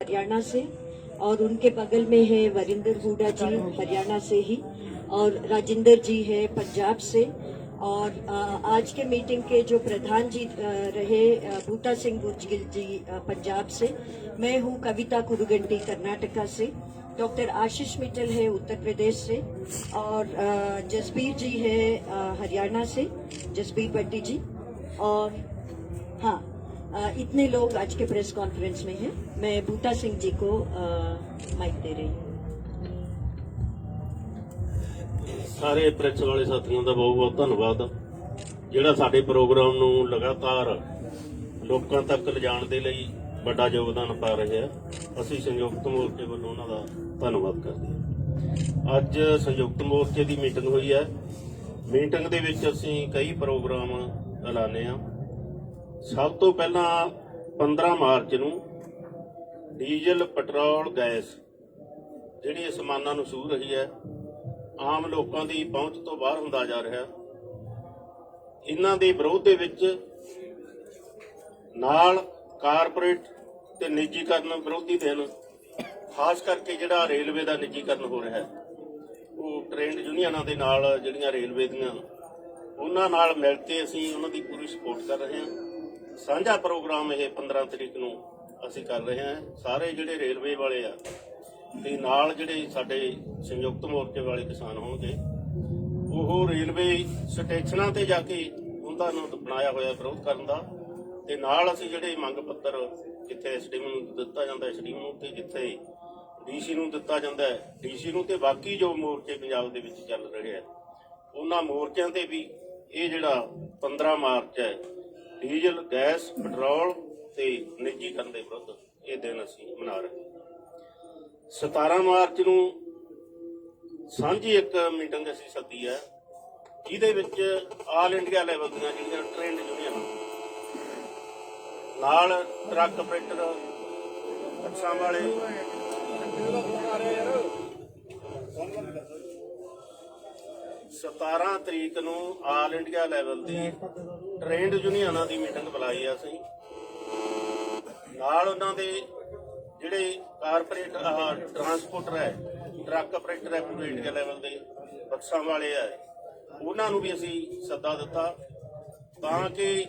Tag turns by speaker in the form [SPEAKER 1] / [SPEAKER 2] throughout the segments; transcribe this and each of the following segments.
[SPEAKER 1] हरियाणा से, और उनके बगल में है वरिंदर हुडा जी हरियाणा से ही, और राजेंद्र जी है पंजाब से, और आज के मीटिंग के जो प्रधान जी रहे बूटा सिंह गुजगिल जी पंजाब से, मैं हूँ कविता कुरुगंटी कर्नाटका से, डॉक्टर आशीष मित्तल है उत्तर प्रदेश से, और जसबीर जी है हरियाणा से, जसबीर भट्टी जी। और हाँ, इतने लोग आज के प्रेस कॉन्फ्रेंस में हैं। मैं बूटा सिंह जी को माइक दे रही हूँ।
[SPEAKER 2] सारे प्रेस वाले साथियों का बहुत बहुत धन्यवाद, ਜਿਹੜਾ ਸਾਡੇ ਪ੍ਰੋਗਰਾਮ ਨੂੰ ਲਗਾਤਾਰ ਲੋਕਾਂ ਤੱਕ ਲਿਜਾਣ ਦੇ ਲਈ ਵੱਡਾ ਯੋਗਦਾਨ ਪਾ ਰਹੇ ਆ। ਅਸੀਂ ਸੰਯੁਕਤ ਮੋਰਚੇ ਵੱਲੋਂ ਉਹਨਾਂ ਦਾ ਧੰਨਵਾਦ ਕਰਦੇ ਹਾਂ। ਅੱਜ ਸੰਯੁਕਤ ਮੋਰਚੇ ਦੀ ਮੀਟਿੰਗ ਹੋਈ ਹੈ। ਮੀਟਿੰਗ ਦੇ ਵਿੱਚ ਅਸੀਂ ਕਈ ਪ੍ਰੋਗਰਾਮ ਐਲਾਨੇ ਆ। ਸਭ ਤੋਂ ਪਹਿਲਾਂ 15 ਮਾਰਚ ਨੂੰ ਡੀਜ਼ਲ, ਪੈਟਰੋਲ, ਗੈਸ ਜਿਹੜੀ ਅਸਮਾਨਾਂ ਨੂੰ ਛੂਹ ਰਹੀ ਹੈ, ਆਮ ਲੋਕਾਂ ਦੀ ਪਹੁੰਚ ਤੋਂ ਬਾਹਰ ਹੁੰਦਾ ਜਾ ਰਿਹਾ। ਇਹਨਾਂ ਦੇ ਵਿਰੋਧ ਦੇ ਵਿੱਚ ਨਾਲ ਕਾਰਪੋਰੇਟ ਤੇ ਨਿੱਜੀਕਰਨ ਵਿਰੋਧੀ ਦਿਨ, ਖਾਸ ਕਰਕੇ ਜਿਹੜਾ ਰੇਲਵੇ ਦਾ ਨਿੱਜੀਕਰਨ ਹੋ ਰਿਹਾ ਹੈ, ਉਹ ਟ੍ਰੇਡ ਯੂਨੀਅਨਾਂ ਦੇ ਨਾਲ ਜਿਹੜੀਆਂ ਰੇਲਵੇ ਦੀਆਂ ਉਹਨਾਂ ਨਾਲ ਮਿਲ ਕੇ ਅਸੀਂ ਉਹਨਾਂ ਦੀ ਪੂਰੀ ਸਪੋਰਟ ਕਰ ਰਹੇ ਹਾਂ। ਸਾਂਝਾ ਪ੍ਰੋਗਰਾਮ ਇਹ 15 ਤਰੀਕ ਨੂੰ ਅਸੀਂ ਕਰ ਰਹੇ ਹਾਂ। ਸਾਰੇ ਜਿਹੜੇ ਰੇਲਵੇ ਵਾਲੇ ਆ ਤੇ ਨਾਲ ਜਿਹੜੇ ਸਾਡੇ ਸੰਯੁਕਤ ਮੋਰਚੇ ਵਾਲੇ ਕਿਸਾਨ ਹੋਣਗੇ, ਉਹ ਰੇਲਵੇ ਸਟੇਸ਼ਨਾਂ ਤੇ ਜਾ ਕੇ ਉਹਨਾਂ ਨੂੰ ਬਣਾਇਆ ਹੋਇਆ ਵਿਰੋਧ ਕਰਨ ਦਾ, ਤੇ ਨਾਲ ਅਸੀਂ ਜਿਹੜੇ ਮੰਗ ਪੱਤਰ ਜਿੱਥੇ ਐਸਡੀਐਮ ਨੂੰ ਦਿੱਤਾ ਜਾਂਦਾ ਐਸਡੀਐਮ ਨੂੰ, ਤੇ ਜਿੱਥੇ ਡੀਸੀ ਨੂੰ ਦਿੱਤਾ ਜਾਂਦਾ ਡੀਸੀ ਨੂੰ, ਤੇ ਬਾਕੀ ਜੋ ਮੋਰਚੇ ਪੰਜਾਬ ਦੇ ਵਿੱਚ ਚੱਲ ਰਹੇ ਆ ਉਹਨਾਂ ਮੋਰਚਿਆਂ ਤੇ ਵੀ ਇਹ ਜਿਹੜਾ 15 ਮਾਰਚ ਹੈ ਡੀਜ਼ਲ, ਗੈਸ, ਪੈਟਰੋਲ ਤੇ ਨਿੱਜੀਕਰਨ ਦੇ ਵਿਰੁੱਧ ਇਹ ਦਿਨ ਅਸੀਂ ਮਨਾ ਰਹੇ ਹਾਂ। 17 ਮਾਰਚ ਨੂੰ ਸਾਂਝੀ ਇੱਕ ਮੀਟਿੰਗ ਅਸੀਂ ਸੱਦੀ ਹੈ, ਜਿਹਦੇ ਵਿੱਚ ਆਲ ਇੰਡੀਆ ਲੈਵਲ ਦੀਆਂ ਜਿਹੜੀਆਂ ਟ੍ਰੇਡ ਯੂਨੀਅਨ ਨਾਲ ਟਰੱਕ ਆਪਰੇਟਰ, ਬੱਸਾਂ ਵਾਲੇ, 17 ਤਰੀਕ ਨੂੰ ਆਲ ਇੰਡੀਆ ਲੈਵਲ ਦੀ ਟ੍ਰੇਡ ਯੂਨੀਅਨਾਂ ਦੀ ਮੀਟਿੰਗ ਬੁਲਾਈ ਆ ਅਸੀਂ। ਨਾਲ ਉਹਨਾਂ ਦੇ ਜਿਹੜੇ ਕਾਰਪੋਰੇਟ ਟਰਾਂਸਪੋਰਟਰ ਹੈ, ਟਰੱਕ ਆਪਰੇਟਰ ਹੈ ਪੂਰੇ ਇੰਡੀਆ ਲੈਵਲ ਦੇ, ਬੱਸਾਂ ਵਾਲੇ ਹੈ, ਉਹਨਾਂ ਨੂੰ ਵੀ ਅਸੀਂ ਸੱਦਾ ਦਿੱਤਾ ਤਾਂ ਕਿ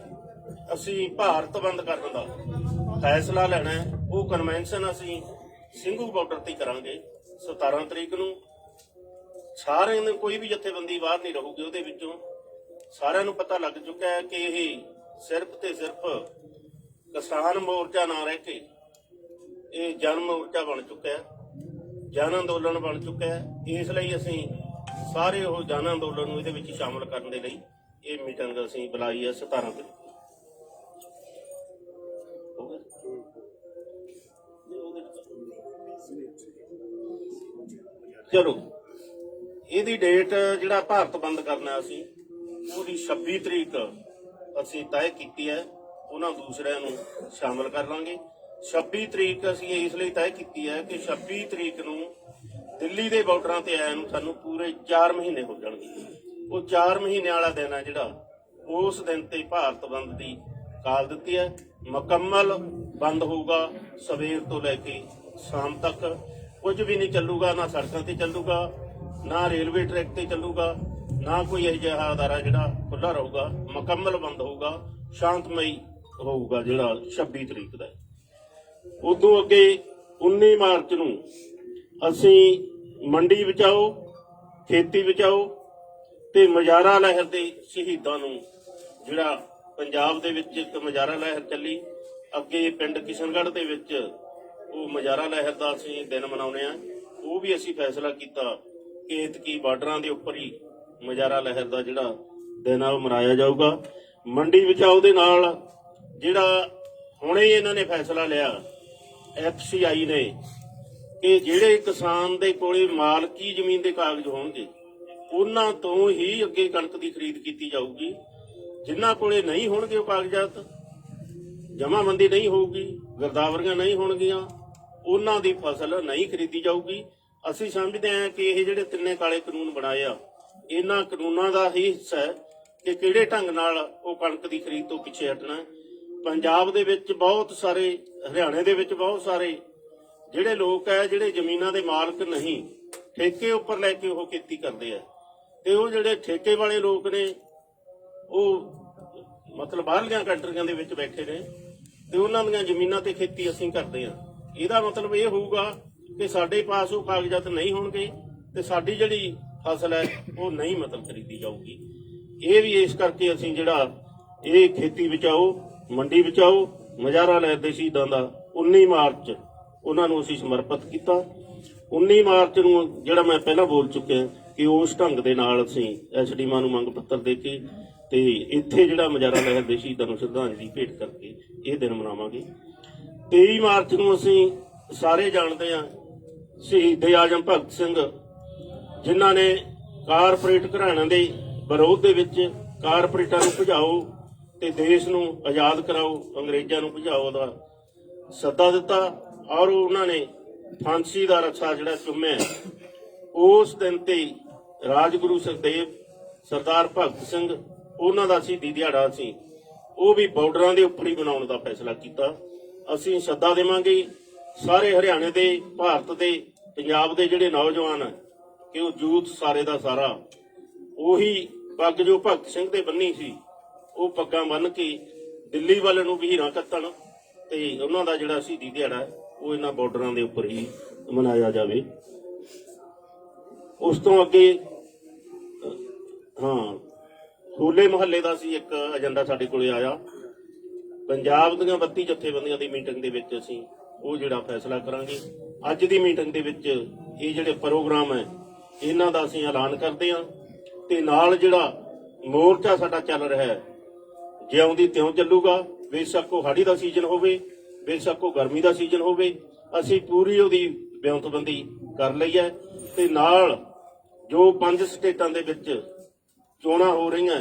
[SPEAKER 2] ਅਸੀਂ ਭਾਰਤ ਬੰਦ ਕਰਨ ਦਾ ਫੈਸਲਾ ਲੈਣਾ ਹੈ। ਉਹ ਕਨਵੈਨਸ਼ਨ ਅਸੀਂ ਸਿੰਘੂ ਬਾਰਡਰ ਤੇ ਕਰਾਂਗੇ 17 ਤਰੀਕ ਨੂੰ। ਸਾਰਿਆਂ ਨੂੰ ਕੋਈ ਵੀ ਜਥੇਬੰਦੀ ਬਾਹਰ ਨਹੀਂ ਰਹੂਗੀ ਉਹਦੇ ਵਿੱਚੋਂ। ਸਾਰਿਆਂ ਨੂੰ ਪਤਾ ਲੱਗ ਚੁੱਕਾ ਹੈ ਕਿ ਇਹ ਸਿਰਫ ਤੇ ਸਿਰਫ ਕਿਸਾਨ ਮੋਰਚਾ ਨਾ ਰਹਿ ਕੇ ਇਹ ਜਨ ਮੋਰਚਾ ਬਣ ਚੁੱਕਾ ਹੈ, ਜਨ ਅੰਦੋਲਨ ਬਣ ਚੁੱਕਾ ਹੈ। ਇਸ ਲਈ ਅਸੀਂ ਸਾਰੇ ਉਹ ਜਨ ਅੰਦੋਲਨ ਨੂੰ ਇਹਦੇ ਵਿੱਚ ਸ਼ਾਮਲ ਕਰਨ ਦੇ ਲਈ ਇਹ ਮੀਟਿੰਗ ਅਸੀਂ ਬੁਲਾਈ ਹੈ 17 ਤਰੀਕ। ਚਲੋ, ਇਹਦੀ ਡੇਟ ਜਿਹੜਾ ਭਾਰਤ ਬੰਦ ਕਰਨਾ ਅਸੀਂ ਉਹਦੀ 26 ਤਰੀਕ ਅਸੀਂ ਤੈਅ ਕੀਤੀ ਹੈ। ਉਹਨਾਂ ਦੂਸਰਿਆਂ ਨੂੰ ਸ਼ਾਮਲ ਕਰ ਲਾਂਗੇ। 26 ਤਰੀਕ ਅਸੀਂ ਇਸ ਲਈ ਤੈਅ ਕੀਤੀ ਹੈ ਕਿ 26 ਤਰੀਕ ਨੂੰ ਦਿੱਲੀ ਦੇ ਬਾਰਡਰਾਂ ਤੇ ਆਇਆ ਨੂੰ ਸਾਨੂੰ ਪੂਰੇ 4 ਮਹੀਨੇ ਹੋ ਜਾਣਗੇ। ਉਹ 4 ਮਹੀਨੇ ਵਾਲਾ ਦਿਨ ਹੈ ਜਿਹੜਾ, ਉਸ ਦਿਨ ਤੇ ਭਾਰਤ ਬੰਦ ਦੀ ਕਾਲ ਦਿੱਤੀ ਹੈ। ਮੁਕੰਮਲ ਬੰਦ ਹੋਊਗਾ, ਸਵੇਰ ਤੋਂ ਲੈ ਕੇ ਸ਼ਾਮ ਤੱਕ ਕੁਝ ਵੀ ਨਹੀਂ ਚੱਲੂਗਾ, ਨਾ ਸੜਕਾਂ ਤੇ ਚੱਲੂਗਾ, ਨਾ ਰੇਲਵੇ ਟਰੈਕ ਤੇ ਚੱਲੂਗਾ, ਨਾ ਕੋਈ ਇਹੋ ਜਿਹਾ ਅਦਾਰਾ ਜਿਹੜਾ ਖੁੱਲਾ ਰਹੂਗਾ। ਮੁਕੰਮਲ ਬੰਦ ਹੋਊਗਾ, ਸ਼ਾਂਤਮਈ ਹੋਊਗਾ ਜਿਹੜਾ 26 ਤਰੀਕ ਦਾ। ਉਦੋਂ ਅੱਗੇ 19 ਮਾਰਚ ਨੂੰ ਅਸੀਂ ਮੰਡੀ ਬਚਾਓ, ਖੇਤੀ ਬਚਾਓ ਤੇ ਮੁਜ਼ਾਹਰਾ ਲਹਿਰ ਦੇ ਸ਼ਹੀਦਾਂ ਨੂੰ, ਜਿਹੜਾ ਪੰਜਾਬ ਦੇ ਵਿੱਚ ਇੱਕ ਮੁਜ਼ਾਹਰਾ ਲਹਿਰ ਚੱਲੀ, ਅੱਗੇ ਪਿੰਡ ਕਿਸ਼ਨਗੜ੍ਹ ਦੇ ਵਿੱਚ ਉਹ ਮੁਜ਼ਾਹਰਾ ਲਹਿਰ ਦਾ ਅਸੀਂ ਦਿਨ ਮਨਾਉਂਦੇ ਆ। ਉਹ ਵੀ ਅਸੀਂ ਫੈਸਲਾ ਕੀਤਾ ਕਿ ਐਤਕੀ ਬਾਰਡਰਾਂ ਦੇ ਉੱਪਰ ਹੀ ਮੁਜ਼ਾਹਰਾ ਲਹਿਰ ਦਾ ਜਿਹੜਾ ਦਿਨ ਆ ਉਹ ਮਨਾਇਆ ਜਾਊਗਾ। ਮੰਡੀ ਬਚਾਓ ਦੇ ਨਾਲ ਜਿਹੜਾ ਹੁਣੇ ਇਹਨਾਂ ਨੇ ਫੈਸਲਾ ਲਿਆ FCI ਨੇ ਕਿ ਜਿਹੜੇ ਕਿਸਾਨ ਦੇ ਕੋਲੇ ਮਾਲਕੀ ਜ਼ਮੀਨ ਦੇ ਕਾਗਜ਼ ਹੋਣਗੇ ਉਹਨਾਂ ਤੋਂ ਹੀ ਅੱਗੇ ਕਣਕ ਦੀ ਖਰੀਦ ਕੀਤੀ ਜਾਊਗੀ। ਜਿਨ੍ਹਾਂ ਕੋਲੇ ਨਹੀਂ ਹੋਣਗੇ ਉਹ ਕਾਗਜ਼ਾਤ, ਜਮਾਬੰਦੀ ਨਹੀਂ ਹੋਊਗੀ, ਗਿਰਦਾਵਰੀਆਂ ਨਹੀਂ ਹੋਣਗੀਆਂ, ਉਹਨਾਂ ਦੀ ਫਸਲ ਨਹੀਂ ਖਰੀਦੀ ਜਾਊਗੀ। ਅਸੀਂ ਸਮਝਦੇ ਹਾਂ ਕਿ ਇਹ ਜਿਹੜੇ ਤਿੰਨੇ ਕਾਲੇ ਕਾਨੂੰਨ ਬਣਾਏ ਆ, ਇਹਨਾਂ ਕਾਨੂੰਨਾਂ ਦਾ ਹੀ ਹਿੱਸਾ ਹੈ ਕਿ ਕਿਹੜੇ ਢੰਗ ਨਾਲ ਉਹ ਕਣਕ ਦੀ ਖਰੀਦ ਤੋਂ ਪਿੱਛੇ ਹਟਣਾ। ਪੰਜਾਬ ਦੇ ਵਿੱਚ ਬਹੁਤ ਸਾਰੇ, ਹਰਿਆਣੇ ਦੇ ਵਿੱਚ ਬਹੁਤ ਸਾਰੇ ਜਿਹੜੇ ਲੋਕ ਹੈ ਜਿਹੜੇ ਜ਼ਮੀਨਾਂ ਦੇ ਮਾਲਕ ਨਹੀਂ, ਠੇਕੇ ਉੱਪਰ ਲੈ ਕੇ ਉਹ ਖੇਤੀ ਕਰਦੇ ਆ, ਤੇ ਉਹ ਜਿਹੜੇ ਠੇਕੇ ਵਾਲੇ ਲੋਕ ਨੇ ਉਹ ਮਤਲਬ ਬਾਹਰਲੀਆਂ ਕੰਟਰੀਆਂ ਦੇ ਵਿੱਚ ਬੈਠੇ ਨੇ ਤੇ ਉਹਨਾਂ ਦੀਆਂ ਜ਼ਮੀਨਾਂ ਤੇ ਖੇਤੀ ਅਸੀਂ ਕਰਦੇ ਆ। ਇਹਦਾ ਮਤਲਬ ਇਹ ਹੋਊਗਾ ਕਿ ਸਾਡੇ ਪਾਸ ਉਹ ਕਾਗਜ਼ਾਤ ਨਹੀਂ ਹੋਣਗੇ ਤੇ ਸਾਡੀ ਜਿਹੜੀ ਫਸਲ ਹੈ ਉਹ ਨਹੀਂ ਮਤਲਬ ਖਰੀਦੀ ਜਾਊਗੀ। ਇਹ ਵੀ ਇਸ ਕਰਕੇ ਅਸੀਂ ਜਿਹੜਾ ਇਹ ਖੇਤੀ ਬਚਾਓ ਮੰਡੀ ਬਚਾਓ ਮੁਜ਼ਾਹਰਾ ਲਹਿਰ ਦੇ ਸ਼ਹੀਦਾਂ ਦਾ 19 ਮਾਰਚ ਉਹਨਾਂ ਨੂੰ ਅਸੀਂ ਸਮਰਪਿਤ ਕੀਤਾ। 19 ਮਾਰਚ ਨੂੰ ਜਿਹੜਾ ਮੈਂ ਪਹਿਲਾਂ ਬੋਲ ਚੁੱਕਿਆ ਕਿ ਉਸ ਢੰਗ ਦੇ ਨਾਲ ਅਸੀਂ ਐਸਡੀਐਮ ਨੂੰ ਮੰਗ ਪੱਤਰ ਦੇ ਕੇ ਤੇ ਇੱਥੇ ਜਿਹੜਾ ਮੁਜ਼ਾਹਰਾ ਲਹਿਰ ਦੇ ਸ਼ਹੀਦਾਂ ਨੂੰ ਸ਼ਰਧਾਂਜਲੀ ਭੇਟ ਕਰਕੇ ਇਹ ਦਿਨ ਮਨਾਵਾਂਗੇ। 23 ਮਾਰਚ ਨੂੰ ਅਸੀਂ ਸਾਰੇ ਜਾਣਦੇ ਹਾਂ ਸ਼ਹੀਦ ਆਜ਼ਮ ਭਗਤ ਸਿੰਘ, ਜਿਨ੍ਹਾਂ ਨੇ ਕਾਰਪੋਰੇਟ ਘਰਾਣਿਆਂ ਦੇ ਵਿਰੋਧ ਦੇ ਵਿੱਚ ਕਾਰਪੋਰੇਟਾਂ ਨੂੰ ਭਜਾਓ ਤੇ ਦੇਸ਼ ਨੂੰ ਆਜ਼ਾਦ ਕਰਾਓ, ਅੰਗਰੇਜ਼ਾਂ ਨੂੰ ਭਜਾਓ ਦਾ ਸੱਦਾ ਦਿੱਤਾ ਔਰ ਉਹਨਾਂ ਨੇ ਫਾਂਸੀ ਦਾ ਰੱਸਾ ਜਿਹੜਾ ਚੁੰਮਿਆ। ਉਸ ਦਿਨ ਤੇ ਰਾਜਗੁਰੂ ਸੁਖਦੇਵ, ਸਰਦਾਰ ਭਗਤ ਸਿੰਘ, ਉਹਨਾਂ ਦਾ ਸ਼ਹੀਦੀ ਦਿਹਾੜਾ ਸੀ, ਉਹ ਵੀ ਬਾਰਡਰਾਂ ਦੇ ਉੱਪਰ ਹੀ ਬਣਾਉਣ ਦਾ ਫੈਸਲਾ ਕੀਤਾ। ਅਸੀਂ ਸੱਦਾ ਦੇਵਾਂਗੇ ਸਾਰੇ ਹਰਿਆਣੇ ਦੇ, ਭਾਰਤ ਦੇ, ਪੰਜਾਬ ਦੇ ਜਿਹੜੇ ਨੌਜਵਾਨ ਹੈ ਕਿ ਉਹ ਯੂਥ ਸਾਰੇ ਦਾ ਸਾਰਾ ਉਹੀ ਪੱਗ ਜੋ ਭਗਤ ਸਿੰਘ ਦੇ ਬੰਨੀ ਸੀ ਉਹ ਪੱਗਾਂ ਬੰਨ੍ਹ ਕੇ ਦਿੱਲੀ ਵੱਲ ਨੂੰ ਵੀਰਾਂ ਕੱਤਣ ਤੇ ਉਹਨਾਂ ਦਾ ਜਿਹੜਾ ਸ਼ਹੀਦੀ ਦਿਹਾੜਾ ਉਹ ਇਹਨਾਂ ਬਾਰਡਰਾਂ ਦੇ ਉੱਪਰ ਹੀ ਮਨਾਇਆ ਜਾਵੇ। ਉਸ ਤੋਂ ਅੱਗੇ ਹੋਲੇ ਮਹੱਲੇ ਦਾ ਸੀ ਇੱਕ ਏਜੰਡਾ ਸਾਡੇ ਕੋਲੇ ਆਇਆ। ਪੰਜਾਬ ਦੀਆਂ 32 ਜਥੇਬੰਦੀਆਂ ਦੀ ਮੀਟਿੰਗ ਦੇ ਵਿੱਚ ਅਸੀਂ ਉਹ ਜਿਹੜਾ ਫੈਸਲਾ ਕਰਾਂਗੇ। ਅੱਜ ਦੀ ਮੀਟਿੰਗ ਦੇ ਵਿੱਚ ਇਹ ਜਿਹੜੇ ਪ੍ਰੋਗਰਾਮ ਹੈ ਇਹਨਾਂ ਦਾ ਅਸੀਂ ਐਲਾਨ ਕਰਦੇ ਹਾਂ ਤੇ ਨਾਲ ਜਿਹੜਾ ਮੋਰਚਾ ਸਾਡਾ ਚੱਲ ਰਿਹਾ ਹੈ ਜਿਉਂ ਦੀ ਤਿਉਂ ਚੱਲੂਗਾ। ਬੇਸ਼ੱਕ ਉਹ ਹਾੜੀ ਦਾ ਸੀਜ਼ਨ ਹੋਵੇ, ਬੇਸ਼ੱਕ ਉਹ ਗਰਮੀ ਦਾ ਸੀਜ਼ਨ ਹੋਵੇ, ਅਸੀਂ ਪੂਰੀ ਉਹਦੀ ਬਿਆਨਤਬੰਦੀ ਕਰ ਲਈ ਹੈ। ਤੇ ਨਾਲ ਜੋ 5 ਸਟੇਟਾਂ ਦੇ ਵਿੱਚ ਚੋਣਾਂ ਹੋ ਰਹੀਆਂ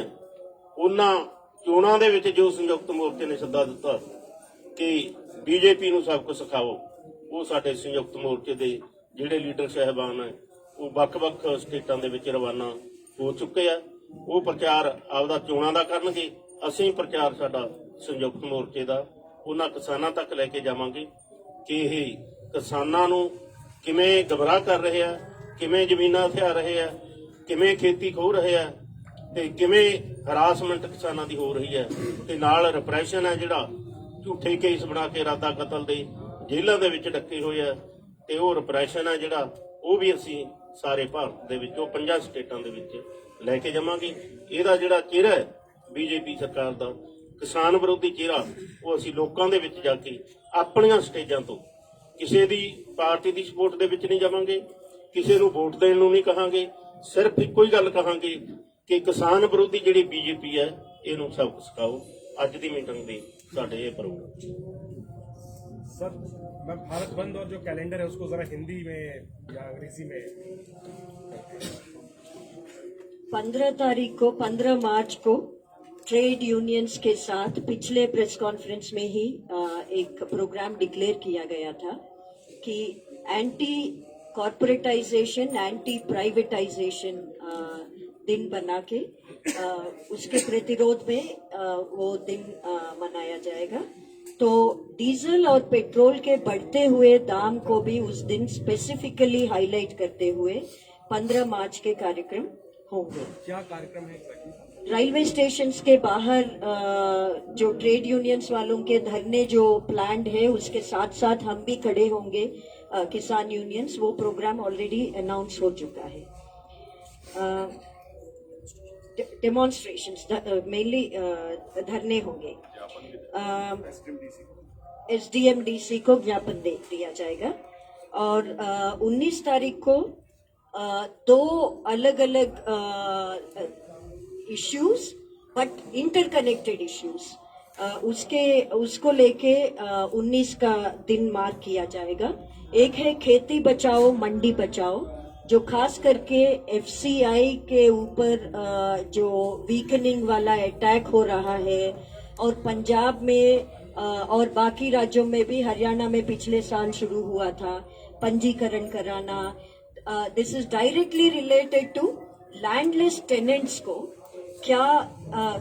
[SPEAKER 2] ਉਹਨਾਂ ਚੋਣਾਂ ਦੇ ਵਿੱਚ ਜੋ ਸੰਯੁਕਤ ਮੋਰਚੇ ਨੇ ਸੱਦਾ ਦਿੱਤਾ ਕਿ ਬੀਜੇਪੀ ਨੂੰ ਸਭ ਕੁਝ ਸਿਖਾਓ, ਉਹ ਸਾਡੇ ਸੰਯੁਕਤ ਮੋਰਚੇ ਦੇ ਜਿਹੜੇ ਲੀਡਰ ਸਾਹਿਬਾਨ ਹੈ ਉਹ ਵੱਖ-ਵੱਖ ਸਟੇਟਾਂ ਦੇ ਵਿੱਚ ਰਵਾਨਾ ਹੋ ਚੁੱਕੇ ਆ। ਉਹ ਪ੍ਰਚਾਰ ਆਪਦਾ ਚੋਣਾਂ ਦਾ ਕਰਨਗੇ, ਅਸੀਂ ਪ੍ਰਚਾਰ ਸਾਡਾ ਸੰਯੁਕਤ ਮੋਰਚੇ ਦਾ ਉਹਨਾਂ ਕਿਸਾਨਾਂ ਤੱਕ ਲੈ ਕੇ ਜਾਵਾਂਗੇ ਕਿ ਇਹ ਕਿਸਾਨਾਂ ਨੂੰ ਕਿਵੇਂ ਗਮਰਾਹ ਕਰ ਰਹੇ ਆ, ਕਿਵੇਂ ਜ਼ਮੀਨਾਂ ਹਥਿਆ ਰਹੇ ਆ, ਕਿਵੇਂ ਖੇਤੀ ਖੋਹ ਰਹੇ ਆ ਤੇ ਕਿਵੇਂ ਹਰਾਸਮੈਂਟ ਕਿਸਾਨਾਂ ਦੀ ਹੋ ਰਹੀ ਹੈ ਤੇ ਨਾਲ ਰਿਪਰੈਸ਼ਨ ਹੈ ਜਿਹੜਾ ਝੂਠੇ ਕੇਸ ਬਣਾ ਕੇ ਇਰਾਦਾ ਕਤਲ ਦੇ ਜੇਲ੍ਹਾਂ ਦੇ ਵਿੱਚ ਡੱਕੇ ਹੋਏ ਆ ਤੇ ਉਹ ਰਿਪਰੈਸ਼ਨ ਹੈ ਜਿਹੜਾ ਉਹ ਵੀ ਅਸੀਂ ਸਾਰੇ ਭਾਰਤ ਦੇ ਵਿੱਚ ਉਹ 5 ਸਟੇਟਾਂ ਦੇ ਵਿੱਚ ਲੈ ਕੇ ਜਾਵਾਂਗੇ। ਇਹਦਾ ਜਿਹੜਾ ਚਿਹਰਾ ਹੈ ਬੀਜੇਪੀ ਸਰਕਾਰ ਦਾ ਕਿਸਾਨ ਵਿਰੋਧੀ ਚਿਹਰਾ ਉਹ ਅਸੀਂ ਲੋਕਾਂ ਦੇ ਵਿੱਚ ਜਾ ਕੇ ਆਪਣੀਆਂ ਸਟੇਜਾਂ ਤੋਂ ਕਿਸੇ ਦੀ ਪਾਰਟੀ ਦੀ ਸਪੋਰਟ ਦੇ ਵਿੱਚ ਨਹੀਂ ਜਾਵਾਂਗੇ, ਕਿਸੇ ਨੂੰ ਵੋਟ ਦੇਣ ਨੂੰ ਨਹੀਂ ਕਹਾਂਗੇ, ਸਿਰਫ ਇੱਕੋ ਹੀ ਗੱਲ ਕਹਾਂਗੇ ਕਿ ਕਿਸਾਨ ਵਿਰੋਧੀ ਜਿਹੜੀ ਬੀਜੇਪੀ ਹੈ ਇਹਨੂੰ ਸਬਕ ਸਿਖਾਓ। ਅੱਜ ਦੀ ਮੀਟਿੰਗ ਦੇ ਸਾਡੇ ਇਹ ਪ੍ਰੋਗਰਾਮ।
[SPEAKER 3] सर, मैं भारत बंद और जो कैलेंडर है उसको जरा हिंदी में या अंग्रेजी में
[SPEAKER 1] 15 मार्च को ट्रेड यूनियंस के साथ पिछले प्रेस कॉन्फ्रेंस में ही एक प्रोग्राम डिक्लेयर किया गया था कि एंटी कॉर्पोरेटाइजेशन, एंटी प्राइवेटाइजेशन दिन बना के उसके प्रतिरोध में वो दिन मनाया जाएगा। तो डीजल और पेट्रोल के बढ़ते हुए दाम को भी उस दिन स्पेसिफिकली हाईलाइट करते हुए 15 मार्च के कार्यक्रम होंगे।
[SPEAKER 3] क्या कार्यक्रम है?
[SPEAKER 1] रेलवे स्टेशन के बाहर जो ट्रेड यूनियंस वालों के धरने जो प्लान्ड है उसके साथ साथ हम भी खड़े होंगे, किसान यूनियंस। वो प्रोग्राम ऑलरेडी अनाउंस हो चुका है। डेमोन्स्ट्रेशंस मेनली धरने होंगे। SDMDC को ज्ञापन दे दिया जाएगा और 19 तारीख को 2 अलग अलग इश्यूज बट इंटरकनेक्टेड इश्यूज उसको लेके 19 का दिन मार्क किया जाएगा। एक है खेती बचाओ मंडी बचाओ, जो खास करके FCI के ऊपर जो वीकनिंग वाला अटैक हो रहा है और पंजाब में और बाकी राज्यों में भी, हरियाणा में पिछले साल शुरू हुआ था पंजीकरण कराना। This is directly related to landless tenants को क्या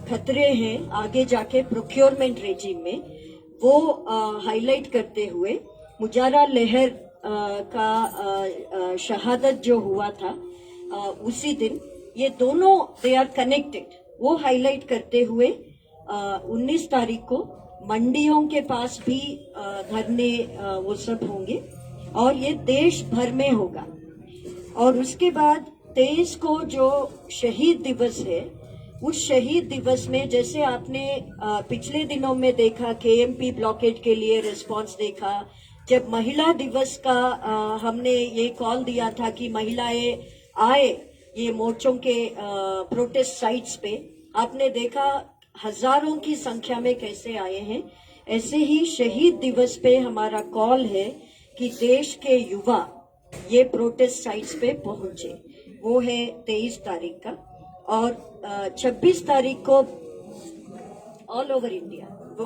[SPEAKER 1] खतरे हैं आगे जाके प्रोक्योरमेंट रेजिम में, वो हाईलाइट करते हुए मुजाहरा लहर का शहादत जो हुआ था उसी दिन, ये दोनों दे आर कनेक्टेड, वो हाईलाइट करते हुए 19 तारीख को मंडियों के पास भी धरने वो सब होंगे और ये देश भर में होगा। और उसके बाद 23 को जो शहीद दिवस है, उस शहीद दिवस में जैसे आपने पिछले दिनों में देखा केएमपी ब्लॉकेट के लिए रिस्पांस देखा, जब महिला दिवस का हमने ये कॉल दिया था कि महिलाएं आए ये मोर्चों के प्रोटेस्ट साइट्स पे, आपने देखा हजारों की संख्या में कैसे आए हैं। ऐसे ही शहीद दिवस पे हमारा कॉल है कि देश के युवा ये प्रोटेस्ट साइट्स पे पहुंचे, वो है 23 तारीख का। और 26 तारीख को ऑल ओवर इंडिया, वो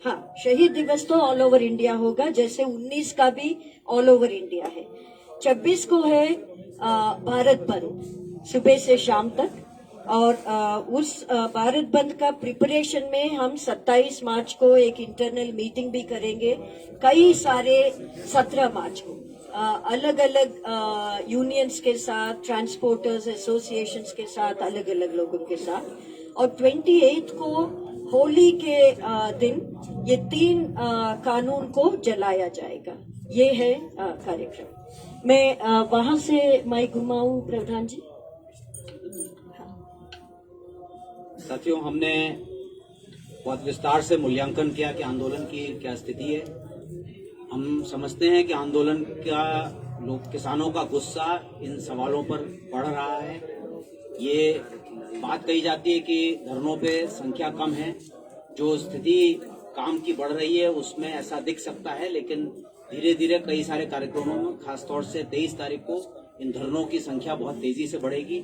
[SPEAKER 1] हाँ शहीद दिवस तो ऑल ओवर इंडिया होगा, जैसे 19 का भी ऑल ओवर इंडिया है। 26 को है भारत बंद सुबह से शाम तक, और उस भारत बंद का प्रिपरेशन में हम 27 मार्च को एक इंटरनल मीटिंग भी करेंगे, कई सारे 17 मार्च को अलग अलग यूनियंस के साथ, ट्रांसपोर्टर्स एसोसिएशंस के साथ, अलग अलग लोगों के साथ, और 28 को होली के दिन ये 3 कानून को जलाया जाएगा। ये है कार्यक्रम। मैं वहां से माइक घुमाऊं प्रधान जी।
[SPEAKER 4] साथियों, हमने बहुत विस्तार से मूल्यांकन किया कि आंदोलन की क्या स्थिति है। हम समझते हैं कि आंदोलन का किसानों का गुस्सा इन सवालों पर बढ़ रहा है। ये बात कही जाती है कि धरनों पे संख्या कम है, जो स्थिति काम की बढ़ रही है उसमें ऐसा दिख सकता है, लेकिन धीरे धीरे कई सारे कार्यक्रमों में, खासतौर से 23 तारीख को इन धरनों की संख्या बहुत तेजी से बढ़ेगी।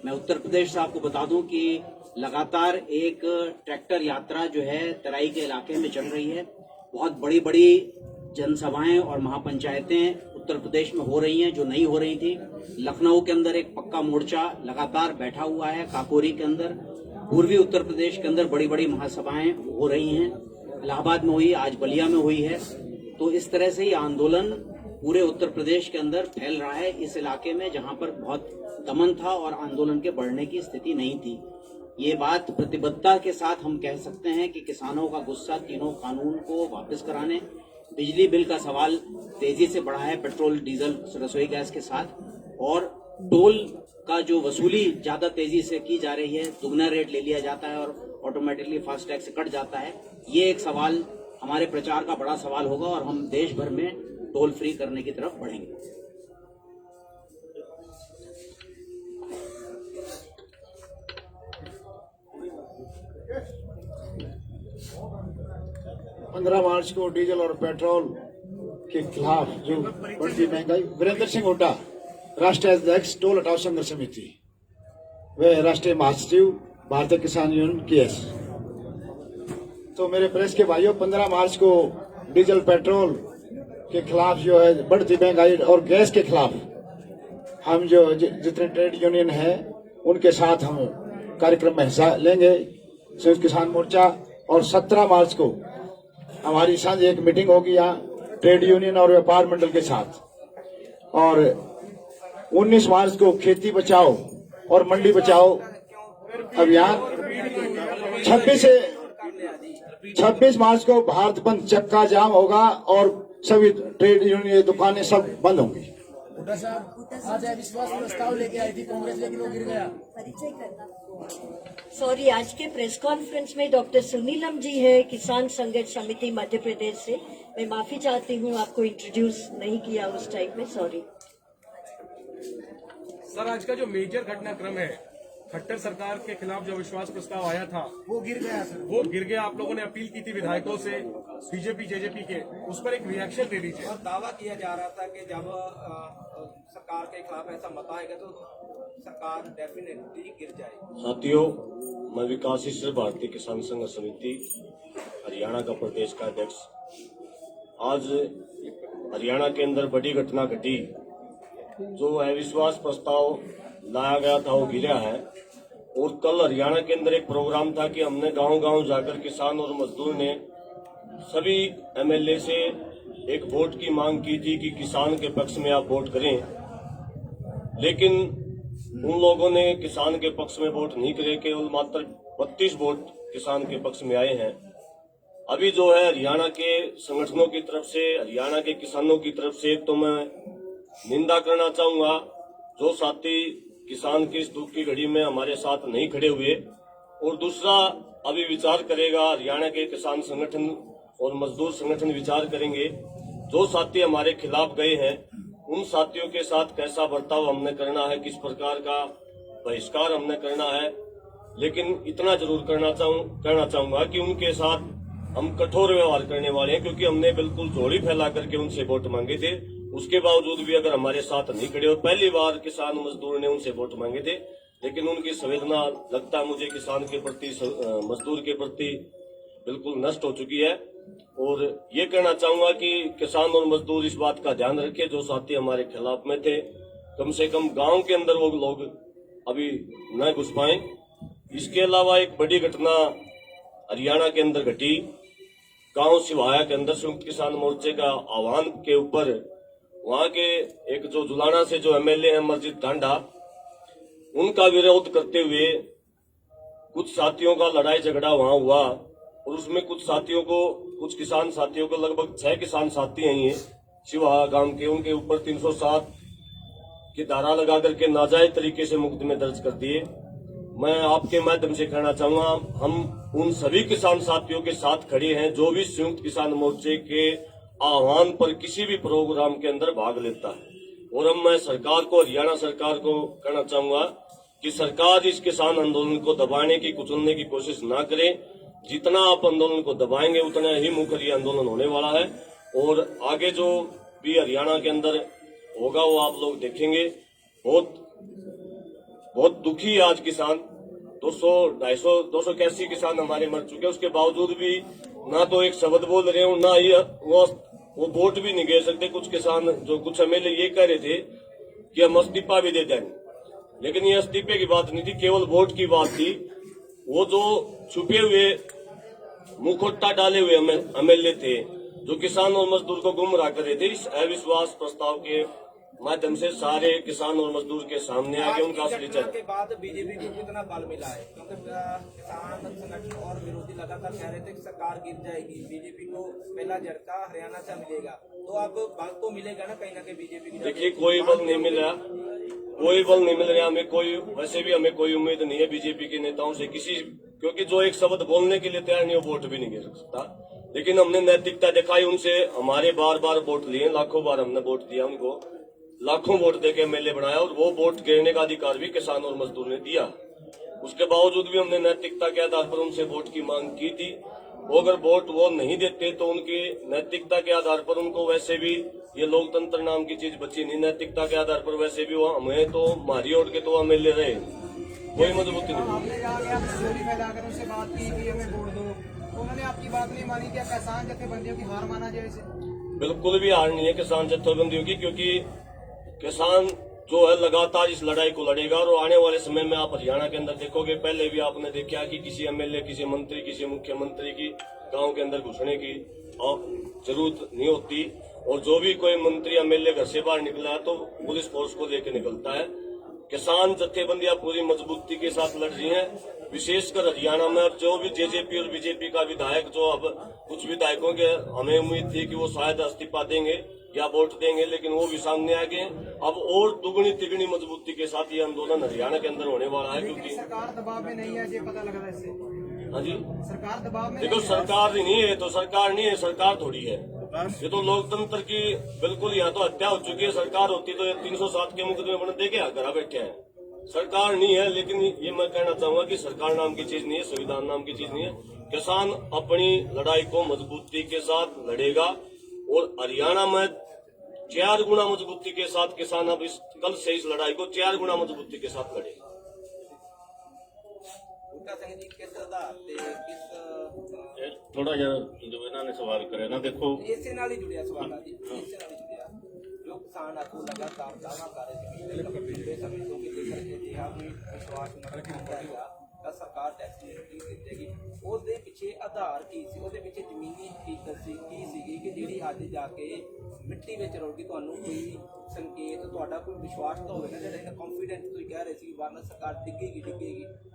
[SPEAKER 4] मैं उत्तर प्रदेश से आपको बता दूं कि लगातार एक ट्रैक्टर यात्रा जो है तराई के इलाके में चल रही है। बहुत बड़ी बड़ी जनसभाएं और महापंचायतें उत्तर प्रदेश में हो रही हैं जो नहीं हो रही थी। लखनऊ के अंदर एक पक्का मोर्चा लगातार बैठा हुआ है, काकोरी के अंदर, पूर्वी उत्तर प्रदेश के अंदर बड़ी बड़ी महासभाएं हो रही हैं, इलाहाबाद में हुई, आज बलिया में हुई है। तो इस तरह से ये आंदोलन पूरे उत्तर प्रदेश के अंदर फैल रहा है, इस इलाके में जहां पर बहुत दमन था और आंदोलन के बढ़ने की स्थिति नहीं थी। ये बात प्रतिबद्धता के साथ हम कह सकते हैं कि किसानों का गुस्सा तीनों कानून को वापस कराने, बिजली बिल का सवाल तेजी से बढ़ा है पेट्रोल डीजल रसोई गैस के साथ, और टोल का जो वसूली ज्यादा तेजी से की जा रही है, दुगना रेट ले लिया जाता है और ऑटोमेटिकली फास्टैग से कट जाता है। ये एक सवाल हमारे प्रचार का बड़ा सवाल होगा और हम देश भर में टोल फ्री करने की तरफ बढ़ेंगे।
[SPEAKER 5] पंद्रह मार्च को डीजल और पेट्रोल के खिलाफ जो बढ़ती महंगाई, वीरेंद्र सिंह हुड्डा, राष्ट्रीय अध्यक्ष टोल हटाओ संघर्ष समिति, वे राष्ट्रीय महासचिव भारतीय किसान यूनियन केएस। तो मेरे प्रेस के भाइयों, 15 मार्च को डीजल पेट्रोल के खिलाफ जो है बढ़ती महंगाई और गैस के खिलाफ हम जो जितने ट्रेड यूनियन है उनके साथ हम कार्यक्रम में हिस्सा लेंगे, संयुक्त किसान मोर्चा। और 17 मार्च को हमारी सांझ एक मीटिंग होगी यहाँ ट्रेड यूनियन और व्यापार मंडल के साथ। और 19 मार्च को खेती बचाओ और मंडी बचाओ अभियान। 26 मार्च को भारत बंद चक्का जाम होगा और सभी ट्रेड यूनियन दुकानें सब बंद होंगी।
[SPEAKER 6] हुड्डा साहब आज अविश्वास प्रस्ताव लेके आई थी कांग्रेस, लेकिन वो गिर गया।
[SPEAKER 1] परिचय करना सॉरी, आज के प्रेस कॉन्फ्रेंस में डॉक्टर सुनीलम जी है, किसान संघर्ष समिति मध्य प्रदेश से। मैं माफी चाहती हूँ, आपको इंट्रोड्यूस नहीं किया उस टाइम में, सॉरी।
[SPEAKER 3] सर, आज का जो मेजर घटनाक्रम है, खट्टर सरकार के खिलाफ जो अविश्वास प्रस्ताव आया था
[SPEAKER 6] वो गिर गया सर,
[SPEAKER 3] वो गिर गया। आप लोगों ने अपील की थी विधायकों से, बीजेपी जेजेपी के, उस पर एक रिएक्शन दे दीजिए।
[SPEAKER 7] और दावा किया जा रहा था कि जब सरकार के खिलाफ ऐसा मत आएगा तो सरकार डेफिनेटली गिर जाएगी।
[SPEAKER 8] साथियों, मैं विकासशील भारतीय किसान संघ समिति हरियाणा का प्रदेश का अध्यक्ष। आज हरियाणा के अंदर बड़ी घटना घटी, जो अविश्वास प्रस्ताव लाया गया था वो गिरा है। और कल हरियाणा के अंदर एक प्रोग्राम था कि हमने गांव-गांव जाकर किसान और मजदूर ने सभी एमएलए से एक वोट की मांग की थी कि किसान के पक्ष में आप वोट करें, लेकिन उन लोगों ने किसान के पक्ष में वोट नहीं करे, केवल मात्र 32 वोट किसान के पक्ष में आए हैं। अभी जो है हरियाणा के संगठनों की तरफ से, हरियाणा के किसानों की तरफ से तो मैं निंदा करना चाहूंगा, जो साथी किसान की इस दुख की घड़ी में हमारे साथ नहीं खड़े हुए। और दूसरा, अभी विचार करेगा हरियाणा के किसान संगठन और मजदूर संगठन विचार करेंगे, जो साथी हमारे खिलाफ गए हैं उन साथियों के साथ कैसा बर्ताव हमने करना है, किस प्रकार का बहिष्कार हमने करना है। लेकिन इतना जरूर कहना चाहूंगा कि उनके साथ हम कठोर व्यवहार करने वाले हैं, क्योंकि हमने बिल्कुल झोली फैला करके उनसे वोट मांगे थे। उसके बावजूद भी अगर हमारे साथ नहीं खड़े, और पहली बार किसान मजदूर ने उनसे वोट मांगे थे, लेकिन उनकी संवेदना लगता है मुझे किसान के प्रति, मजदूर के प्रति बिल्कुल नष्ट हो चुकी है। और ये कहना चाहूंगा कि किसान और मजदूर इस बात का ध्यान रखें, जो साथी हमारे खिलाफ में थे कम से कम गांव के अंदर वो लोग अभी न घुस पाए। इसके अलावा एक बड़ी घटना हरियाणा के अंदर घटी, गांव सिवाया के अंदर संयुक्त किसान मोर्चे का आह्वान के ऊपर वहां के एक जो जुलाना से जो एमएलए हैं मस्जिद टांडा, उनका विरोध करते हुए कुछ साथियों का लड़ाई झगड़ा वहां हुआ। और उसमें कुछ किसान साथियों को, लगभग 6 किसान साथी हैं ये सिवाहा गांव के, उनके ऊपर 307 की धारा लगा करके नाजायज तरीके से मुकदमे दर्ज कर दिए। मैं आपके माध्यम से कहना चाहूंगा, हम उन सभी किसान साथियों के साथ खड़े हैं जो भी संयुक्त किसान मोर्चे के आह्वान पर किसी भी प्रोग्राम के अंदर भाग लेता है। और हम मैं सरकार को, हरियाणा सरकार को कहना चाहूंगा कि सरकार इस किसान आंदोलन को दबाने की, कुचलने की कोशिश ना करे। जितना आप आंदोलन को दबाएंगे उतना ही मुखर ये आंदोलन होने वाला है। और आगे जो भी हरियाणा के अंदर होगा वो आप लोग देखेंगे। बहुत दुखी है आज किसान। 281 किसान हमारे मर चुके हैं, उसके बावजूद भी ना तो एक शब्द बोल रहे हो, ना ही वो वोट भी नहीं दे सकते। कुछ किसान, जो कुछ एमएलए ये कह रहे थे कि हम इस्तीफा भी दे देंगे, लेकिन ये इस्तीफे की बात नहीं थी, केवल वोट की बात थी। वो जो छुपे हुए मुखौटा डाले हुए एमएलए थे, जो किसान और मजदूर को गुमराह कर रहे थे, इस अविश्वास प्रस्ताव के माध्यम से सारे किसान और मजदूर के सामने आके उनका असली चेहरा
[SPEAKER 7] के बाद बीजेपी को कितना बल मिला है, क्योंकि किसान संगठन और विरोधी लगातार कह रहे थे कि सरकार गिर जाएगी, बीजेपी को पहला झटका हरियाणा से मिलेगा, तो अब बल तो मिलेगा ना कहीं बीजेपी की।
[SPEAKER 8] देखिए, कोई बल नहीं मिल रहा, कोई बल नहीं मिल रहा हमें। कोई, वैसे भी हमें कोई उम्मीद नहीं है बीजेपी के नेताओं से किसी, क्योंकि जो एक शब्द बोलने के लिए तैयार नहीं, वो वोट भी नहीं गिर सकता। लेकिन हमने नैतिकता दिखाई, उनसे हमारे बार बार वोट लिए, लाखों बार हमने वोट दिया उनको, लाखों वोट देके एमएलए बनाया, और वो वोट गिरने का अधिकार भी किसान और मजदूर ने दिया। उसके बावजूद भी हमने नैतिकता के आधार पर उनसे वोट की मांग की थी। वो अगर वोट वो नहीं देते तो उनकी नैतिकता के आधार पर उनको, वैसे भी ये लोकतंत्र नाम की चीज बची नहीं, नैतिकता के आधार पर वैसे भी वो हमें तो मारी ओढ़ के तो एमएलए रहे, कोई मजबूती नहीं।
[SPEAKER 6] आपने जाके आप चोरी फैलाकर उनसे बात की कि हमें वोट दो, तो उन्होंने आपकी बात नहीं मानी। क्या किसान जत्थेबंदियों की हार माना जाए इसे?
[SPEAKER 8] बिल्कुल भी हार नहीं है किसान जत्थेबंदियों की, क्योंकि किसान जो है लगातार इस लड़ाई को लड़ेगा। और आने वाले समय में आप हरियाणा के अंदर देखोगे, पहले भी आपने देखा कि किसी एमएलए, किसी मंत्री, किसी मुख्यमंत्री की गांव के अंदर घुसने की जरूरत नहीं होती। और जो भी कोई मंत्री एमएलए घर से बाहर निकला है तो पुलिस फोर्स को लेकर निकलता है। किसान जत्थेबंदियां पूरी मजबूती के साथ लड़ रही हैं। विशेषकर हरियाणा में अब जो भी जेजेपी और बीजेपी का विधायक, जो अब कुछ विधायकों के हमें उम्मीद थी कि वो शायद इस्तीफा देंगे या वोट देंगे, लेकिन वो भी सामने आ गए। अब और दुगनी तिगनी मजबूती के साथ ये आंदोलन हरियाणा के अंदर होने वाला है, क्योंकि
[SPEAKER 6] सरकार दबाव में नहीं है, ये पता लग रहा है इससे।
[SPEAKER 8] हाँ जी,
[SPEAKER 6] सरकार दबाव में
[SPEAKER 8] देखो, सरकार नहीं है तो सरकार नहीं है, सरकार थोड़ी है। ये तो लोकतंत्र की बिल्कुल, यहाँ तो हत्या हो चुकी है। सरकार होती तो 307 के मुकदमे बन दे के घर बैठे हैं। सरकार नहीं है, लेकिन ये मैं कहना चाहूंगा कि सरकार नाम की चीज नहीं है, संविधान नाम की चीज नहीं है। किसान अपनी लड़ाई को मजबूती के साथ लड़ेगा, और हरियाणा में 4 गुना मजबूती के साथ किसान अब कल से इस लड़ाई को 4 गुना मजबूती के साथ लड़ेगा।
[SPEAKER 2] ਥੋੜਾ ਜਿਹਾ ਜੋ ਇਹਨਾਂ ਨੇ ਸਵਾਲ ਕਰਿਆ ਨਾ, ਦੇਖੋ
[SPEAKER 7] ਇਸੇ ਨਾਲ ਹੀ ਜੁੜਿਆ ਸਵਾਲ ਆ ਜੀ, ਇਸੇ ਨਾਲ ਹੀ ਜੁੜਿਆ। ਜੋ ਕਿਸਾਨ ਆਗੂ ਲਗਾਤਾਰ ਦਾਅਵਾ ਕਰ ਰਹੇ ਸੀ ਕਿ ਲੰਬੇ ਸਮੇਂ ਤੋਂ ਕਿਤੇ ਕਰਕੇ ਜਿਹਾ ਵੀ ਵਿਸ਼ਵਾਸ ਨਾ ਰੱਖਿਆ ਜਾਏਗਾ, ਸਰਕਾਰ ਟੈਕਸ ਨਹੀਂ ਦਿੱਤੇਗੀ, ਉਹਦੇ ਪਿੱਛੇ ਆਧਾਰ ਕੀ ਸੀ, ਉਹਦੇ ਪਿੱਛੇ ਜ਼ਮੀਨੀ ਹਕੀਕਤ ਸੀ ਕੀ ਸੀਗੀ ਕਿ ਜਿਹੜੀ ਅੱਜ ਜਾ ਕੇ ਮਿੱਟੀ ਵਿੱਚ ਰੁੜ ਗਈ? ਤੁਹਾਨੂੰ ਕੋਈ ਸੰਕੇਤ, ਤੁਹਾਡਾ ਕੋਈ ਵਿਸ਼ਵਾਸ ਤਾਂ ਹੋਵੇਗਾ ਜਿਹੜਾ ਇਹਨਾਂ ਕੌਨਫੀਡੈਂਟ ਤੁਸੀਂ ਕਹਿ ਰਹੇ ਸੀ ਵਾਰਨਾ ਸਰਕਾਰ ਡਿੱਗੇਗੀ ਕੋਈ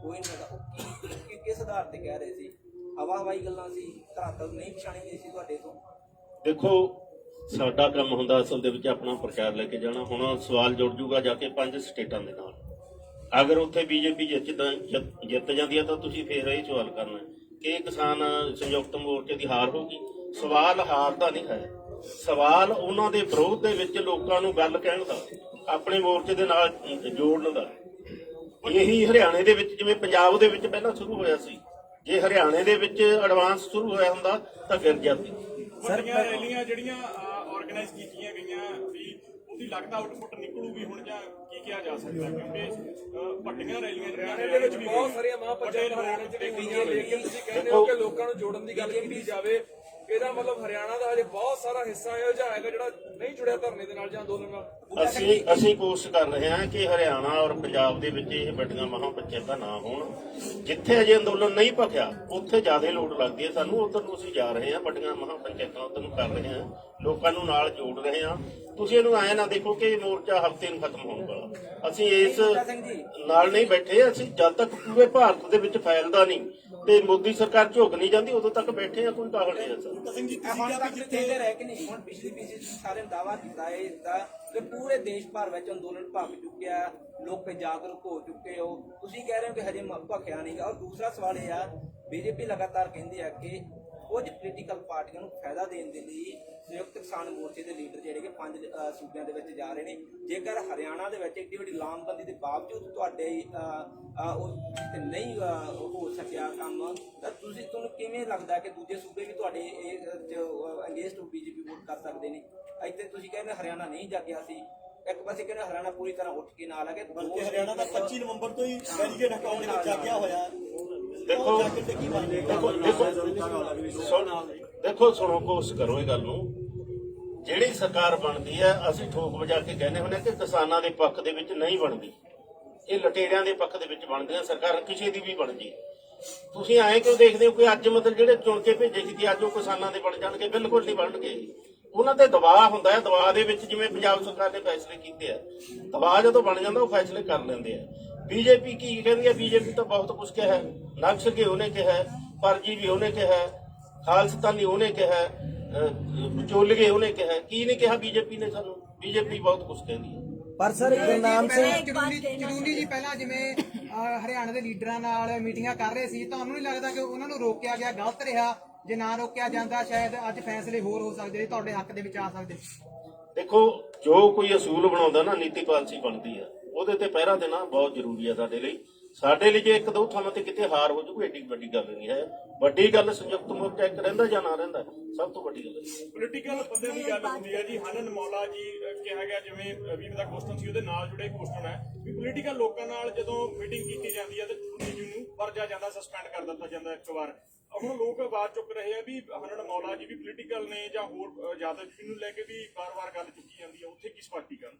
[SPEAKER 7] ਨਹੀਂ ਹੈਗਾ, ਉਹ ਕਿਸ ਆਧਾਰ ਤੇ ਕਹਿ ਰਹੇ ਸੀ? ਹਵਾਈ ਗੱਲਾਂ ਸੀ, ਧਰਾਤਲ ਨਹੀਂ ਪਛਾਣੀ ਗਈ ਸੀ ਤੁਹਾਡੇ ਤੋਂ?
[SPEAKER 2] ਦੇਖੋ ਸਾਡਾ ਕੰਮ ਹੁੰਦਾ ਅਸਲ ਦੇ ਵਿੱਚ ਆਪਣਾ ਪ੍ਰਚਾਰ ਲੈ ਕੇ ਜਾਣਾ। ਹੁਣ ਸਵਾਲ ਜੁੜ ਜੂਗਾ ਜਾ ਕੇ 5 ਸਟੇਟਾਂ ਦੇ ਨਾਲ, ਅਗਰ ਉੱਥੇ ਬੀਜੇਪੀ ਜਿੱਤ ਜਾਂਦੀ ਹੈ ਤਾਂ ਤੁਸੀਂ ਫੇਰ ਇਹ ਸਵਾਲ ਕਰਨਾ ਕਿ ਕਿਸਾਨ ਸੰਯੁਕਤ ਮੋਰਚੇ ਦੀ ਹਾਰ ਹੋਗੀ। ਸਵਾਲ ਹਾਰ ਦਾ ਨਹੀਂ ਹੈ, ਸਵਾਲ ਉਹਨਾਂ ਦੇ ਵਿਰੋਧ ਦੇ ਵਿੱਚ ਲੋਕਾਂ ਨੂੰ ਗੱਲ ਕਹਿਣ ਦਾ, ਆਪਣੇ ਮੋਰਚੇ ਦੇ ਨਾਲ ਜੋੜਨ ਦਾ। ਇਹੀ ਹਰਿਆਣੇ ਦੇ ਵਿੱਚ ਜਿਵੇਂ ਪੰਜਾਬ ਦੇ ਵਿੱਚ ਪਹਿਲਾਂ ਸ਼ੁਰੂ ਹੋਇਆ ਸੀ, ਜੇ ਹਰਿਆਣੇ ਦੇ ਵਿੱਚ ਐਡਵਾਂਸ ਸ਼ੁਰੂ ਹੋਇਆ ਹੁੰਦਾ ਤਾਂ ਫਿਰ ਜਾਂਦੀ।
[SPEAKER 3] ਵੱਡੀਆਂ ਰੈਲੀਆਂ ਜਿਹੜੀਆਂ ਆਰਗੇਨਾਈਜ਼ ਕੀਤੀਆਂ ਗਈਆਂ ਵੀ ਉਹਦੀ ਲੱਗਦਾ ਆਊਟਪੁੱਟ ਨਿਕਲੂਗੀ ਹੁਣ, ਜਾਂ ਕੀ ਕਿਹਾ ਜਾ ਸਕਦਾ? ਕਿਉਂਕਿ ਵੱਡੀਆਂ ਰੈਲੀਆਂ ਹਰਿਆਣੇ ਦੇ ਵਿੱਚ ਬਹੁਤ ਸਾਰੀਆਂ ਮਹਾਪੰਚਾਇਤਾਂ ਹਰਿਆਣੇ ਚ ਹੋਈਆਂ, ਲੇਕਿਨ ਤੁਸੀਂ ਕਹਿੰਦੇ ਹੋ ਕਿ ਲੋਕਾਂ ਨੂੰ ਜੋੜਨ ਦੀ ਗੱਲ ਕੀਤੀ ਜਾਵੇ, ਇਹਦਾ ਮਤਲਬ ਹਰਿਆਣਾ ਦਾ ਹਜੇ ਬਹੁਤ ਸਾਰਾ ਹਿੱਸਾ ਇਹੋ ਜਿਹਾ ਹੈਗਾ ਜਿਹੜਾ ਨਹੀਂ ਜੁੜਿਆ ਧਰਨੇ ਦੇ ਨਾਲ ਜਾਂ ਅੰਦੋਲਨ ਨਾਲ।
[SPEAKER 2] ਅਸੀਂ ਕੋਸ਼ਿਸ਼ ਕਰ ਰਹੇ ਹਾਂ ਕਿ ਹਰਿਆਣਾ ਔਰ ਪੰਜਾਬ ਦੇ ਵਿੱਚ ਇਹ ਵੱਡੀਆਂ ਮਹਾਪੰਚਾਇਤਾਂ ਨਾ ਹੋਣ। ਜਿੱਥੇ ਅਜੇ ਅੰਦੋਲਨ ਨਹੀਂ ਭਖਿਆ ਉੱਥੇ ਜ਼ਿਆਦਾ ਲੋੜ ਲੱਗਦੀ ਹੈ ਸਾਨੂੰ, ਉਧਰ ਨੂੰ ਅਸੀਂ ਜਾ ਰਹੇ ਹਾਂ, ਵੱਡੀਆਂ ਮਹਾਪੰਚਾਇਤਾਂ ਉਧਰ ਨੂੰ ਕਰ ਰਹੇ ਹਾਂ, ਲੋਕਾਂ ਨੂੰ ਨਾਲ ਜੋੜ ਰਹੇ ਹਾਂ। ਤੁਸੀਂ ਇਹਨੂੰ ਐਂ ਨਾ ਦੇਖੋ ਕਿ ਮੋਰਚਾ ਹਫ਼ਤੇ ਨੂੰ ਖਤਮ ਹੋਣ ਵਾਲਾ। ਅਸੀਂ ਇਸ ਨਾਲ ਨਹੀਂ ਬੈਠੇ, ਅਸੀਂ ਜਦ ਤੱਕ ਪੂਰੇ ਭਾਰਤ ਦੇ ਵਿੱਚ ਫੈਲਦਾ ਨਹੀਂ ਤੇ ਮੋਦੀ ਸਰਕਾਰ ਝੁਕ ਨਹੀਂ ਜਾਂਦੀ ਉਦੋਂ ਤੱਕ ਬੈਠੇ ਆ, ਕੋਈ ਕਾਹਲ ਨਹੀਂ ਹੈ ਸਰ।
[SPEAKER 7] ਹੁਣ ਤੱਕ ਜਿੱਥੇ ਰਹਿ ਕੇ ਨਹੀਂ, ਹੁਣ ਪਿਛਲੀ ਸਾਰੇ ਦਾਅਵਾ ਕੀਤਾ ਹੈ ਇਸਦਾ ਕਿ ਪੂਰੇ ਦੇਸ਼ ਭਰ ਵਿੱਚ ਅੰਦੋਲਨ ਭਖ ਚੁੱਕਿਆ, ਲੋਕ ਜਾਗਰੂਕ ਹੋ ਚੁੱਕੇ ਹੋ, ਤੁਸੀਂ ਕਹਿ ਰਹੇ ਹੋ ਕਿ ਹਜੇ ਭਖਿਆ ਨਹੀਂ ਗਾ। ਔਰ ਦੂਸਰਾ ਸਵਾਲ ਇਹ ਆ, ਬੀਜੇਪੀ ਲਗਾਤਾਰ ਕਹਿੰਦੀ ਆ ਕਿ ਕੁਝ ਪੋਲੀਟੀਕਲ ਪਾਰਟੀਆਂ ਨੂੰ ਫਾਇਦਾ ਦੇਣ ਦੇ ਲਈ ਸੰਯੁਕਤ ਕਿਸਾਨ ਮੋਰਚੇ ਦੇ ਲੀਡਰ ਜਿਹੜੇ ਕਿ 5 ਸੂਬਿਆਂ ਦੇ ਵਿੱਚ ਜਾ ਰਹੇ ਨੇ। ਜੇਕਰ ਹਰਿਆਣਾ ਦੇ ਵਿੱਚ ਏਡੀ ਵੱਡੀ ਲਾਮਬੰਦੀ ਦੇ ਬਾਵਜੂਦ ਤੁਹਾਡੇ ਨਹੀਂ ਹੋ ਸਕਿਆ ਕੰਮ, ਤਾਂ ਤੁਹਾਨੂੰ ਕਿਵੇਂ ਲੱਗਦਾ ਕਿ ਦੂਜੇ ਸੂਬੇ ਵੀ ਤੁਹਾਡੇ ਅਗੇਂਸਟ ਬੀਜੇਪੀ ਵੋਟ ਕਰ ਸਕਦੇ ਨੇ? ਇੱਥੇ ਤੁਸੀਂ ਕਹਿੰਦੇ ਹਰਿਆਣਾ ਨਹੀਂ ਜਾਗਿਆ ਸੀ, ਇੱਕ ਪਾਸੇ ਕਹਿੰਦੇ ਹਰਿਆਣਾ ਪੂਰੀ ਤਰ੍ਹਾਂ ਉੱਠ ਕੇ ਨਾਲ ਆ ਗਿਆ, ਬਲਕਿ ਹਰਿਆਣਾ ਦਾ 25 ਨਵੰਬਰ ਤੋਂ ਹੀ ਬੈਰੀਕੇਡ ਹਟਾਉਣ ਦੇ ਵਿੱਚ ਜਾਗਿਆ ਹੋਇਆ।
[SPEAKER 2] ਦੇਖੋ ਸੁਣੋ, ਕੋਸ਼ਿਸ਼ ਕਰੋ ਇਹ ਗੱਲ ਨੂੰ। ਜਿਹੜੀ ਸਰਕਾਰ ਬਣਦੀ ਹੈ ਅਸੀਂ ਠੋਕ ਵਜਾ ਕੇ ਕਹਿੰਦੇ ਹੁੰਦੇ ਕਿ ਕਿਸਾਨਾਂ ਦੇ ਪੱਖ ਦੇ ਵਿੱਚ ਨਹੀਂ ਬਣਦੀ, ਇਹ ਲਟੇਰਿਆਂ ਦੇ ਪੱਖ ਦੇ ਵਿੱਚ ਬਣਦੀਆਂ ਸਰਕਾਰਾਂ, ਕਿਸੇ ਦੀ ਵੀ ਬਣ ਜੀ। ਤੁਸੀਂ ਐਂ ਕਿਉਂ ਦੇਖਦੇ ਹੋ ਕਿ ਅੱਜ ਮਤਲਬ ਜਿਹੜੇ ਚੁਣ ਕੇ ਭੇਜੇ ਸੀ ਅੱਜ ਉਹ ਕਿਸਾਨਾਂ ਦੇ ਬਣ ਜਾਣਗੇ? ਬਿਲਕੁਲ ਨਹੀਂ ਬਣਨਗੇ। ਉਹਨਾਂ ਤੇ ਦਬਾਅ ਹੁੰਦਾ ਹੈ, ਦਬਾਅ ਦੇ ਵਿੱਚ ਜਿਵੇਂ ਪੰਜਾਬ ਸਰਕਾਰ ਨੇ ਫੈਸਲੇ ਕੀਤੇ ਆ, ਦਬਾਅ ਜਦੋਂ ਬਣ ਜਾਂਦਾ ਉਹ ਫੈਸਲੇ ਕਰ ਲੈਂਦੇ ਆ। ਬੀਜੇਪੀ ਕੀ ਕਹਿੰਦੀ ਹੈ? ਬੀਜੇਪੀ ਤਾਂ ਬਹੁਤ ਕੁਝ ਕਿਹਾ, ਨਕਸਲ ਉਹਨੇ ਕਿਹਾ, ਫਰਜੀ ਵੀ ਉਹਨੇ ਕਿਹਾ, ਖਾਲਸਤਾਨੀ ਉਹਨੇ ਕਿਹਾ, ਵਿਚੋਲਗੇ ਉਹਨੇ ਕਿਹਾ, ਕੀ ਨਹੀਂ ਕਿਹਾ ਬੀਜੇਪੀ ਨੇ ਸਾਨੂੰ? ਬੀਜੇਪੀ ਬਹੁਤ ਕੁਝ ਕਹਿੰਦੀ ਹੈ।
[SPEAKER 6] ਪਰ ਸਰ ਗੁਰਨਾਮ ਸਿੰਘ ਚੜੂਨੀ ਜੀ ਪਹਿਲਾਂ ਜਿਵੇਂ ਹਰਿਆਣਾ ਦੇ ਲੀਡਰਾਂ ਨਾਲ ਮੀਟਿੰਗਾਂ ਕਰ ਰਹੇ ਸੀ, ਤੁਹਾਨੂੰ ਨਹੀਂ ਲੱਗਦਾ ਕਿ ਉਹਨਾਂ ਨੂੰ ਰੋਕਿਆ ਗਿਆ ਗਲਤ ਰਿਹਾ? ਜੇ ਨਾ ਰੋਕਿਆ ਜਾਂਦਾ ਸ਼ਾਇਦ ਅੱਜ ਫੈਸਲੇ ਹੋਰ ਹੋ ਸਕਦੇ, ਤੁਹਾਡੇ ਹੱਕ ਦੇ ਵਿੱਚ ਆ ਸਕਦੇ।
[SPEAKER 2] ਦੇਖੋ ਜੋ ਕੋਈ ਅਸੂਲ ਬਣਾਉਂਦਾ ਨਾ, ਨੀਤੀ ਪਾਲਿਸੀ ਬਣਦੀ ਆ, ਉਹਦੇ ਤੇ ਪਹਿਰਾ ਦੇਣਾ ਬਹੁਤ ਜ਼ਰੂਰੀ ਹੈ ਸਾਡੇ ਲਈ। ਸਾਡੇ ਲਈ ਜੇ ਇੱਕ ਦੋ ਥਾਵਾਂ ਤੇ ਕਿਤੇ ਹਾਰ ਹੋ ਜੂ ਏਡੀ ਵੱਡੀ ਗੱਲ ਨਹੀਂ ਹੈ। ਵੱਡੀ ਗੱਲ ਸੰਯੁਕਤ ਮੋਰਚਾ ਇੱਕ ਰਹਿੰਦਾ ਜਾਂ ਨਾ ਰਹਿੰਦਾ, ਸਭ ਤੋਂ ਵੱਡੀ ਗੱਲ ਹੈ।
[SPEAKER 3] ਪੋਲੀਟੀਕਲ ਬੰਦੇ ਦੀ ਗੱਲ ਹੁੰਦੀ ਹੈ ਜੀ। ਹਨਨ ਮੌਲਾ ਜੀ ਕਿਹਾ ਗਿਆ, ਜਿਵੇਂ ਵੀਰ ਦਾ ਕੁਐਸਚਨ ਸੀ ਉਹਦੇ ਨਾਲ ਜੁੜੇ ਕੁਐਸਚਨ ਹੈ ਵੀ ਪੋਲੀਟੀਕਲ ਲੋਕਾਂ ਨਾਲ ਜਦੋਂ ਮੀਟਿੰਗ ਕੀਤੀ ਜਾਂਦੀ ਹੈ ਤੇ ਚੁਣੀ ਜੀ ਨੂੰ ਵਰਜਾ ਜਾਂਦਾ, ਸਸਪੈਂਡ ਕਰ ਦਿੱਤਾ ਜਾਂਦਾ ਇੱਕ ਵਾਰ। ਹੁਣ ਲੋਕ ਆਵਾਜ਼ ਚੁੱਕ ਰਹੇ ਆ ਵੀ ਹਨਨ ਮੌਲਾ ਜੀ ਵੀ ਪੋਲੀਟੀਕਲ ਨੇ ਜਾਂ ਹੋਰ ਯਾਦਵ ਜੀ ਨੂੰ ਲੈ ਕੇ ਵੀ ਵਾਰ-ਵਾਰ ਗੱਲ ਚੁੱਕੀ ਜਾਂਦੀ ਹੈ, ਉੱਥੇ ਕੀ ਸਪਸ਼ਟੀਕਰਨ?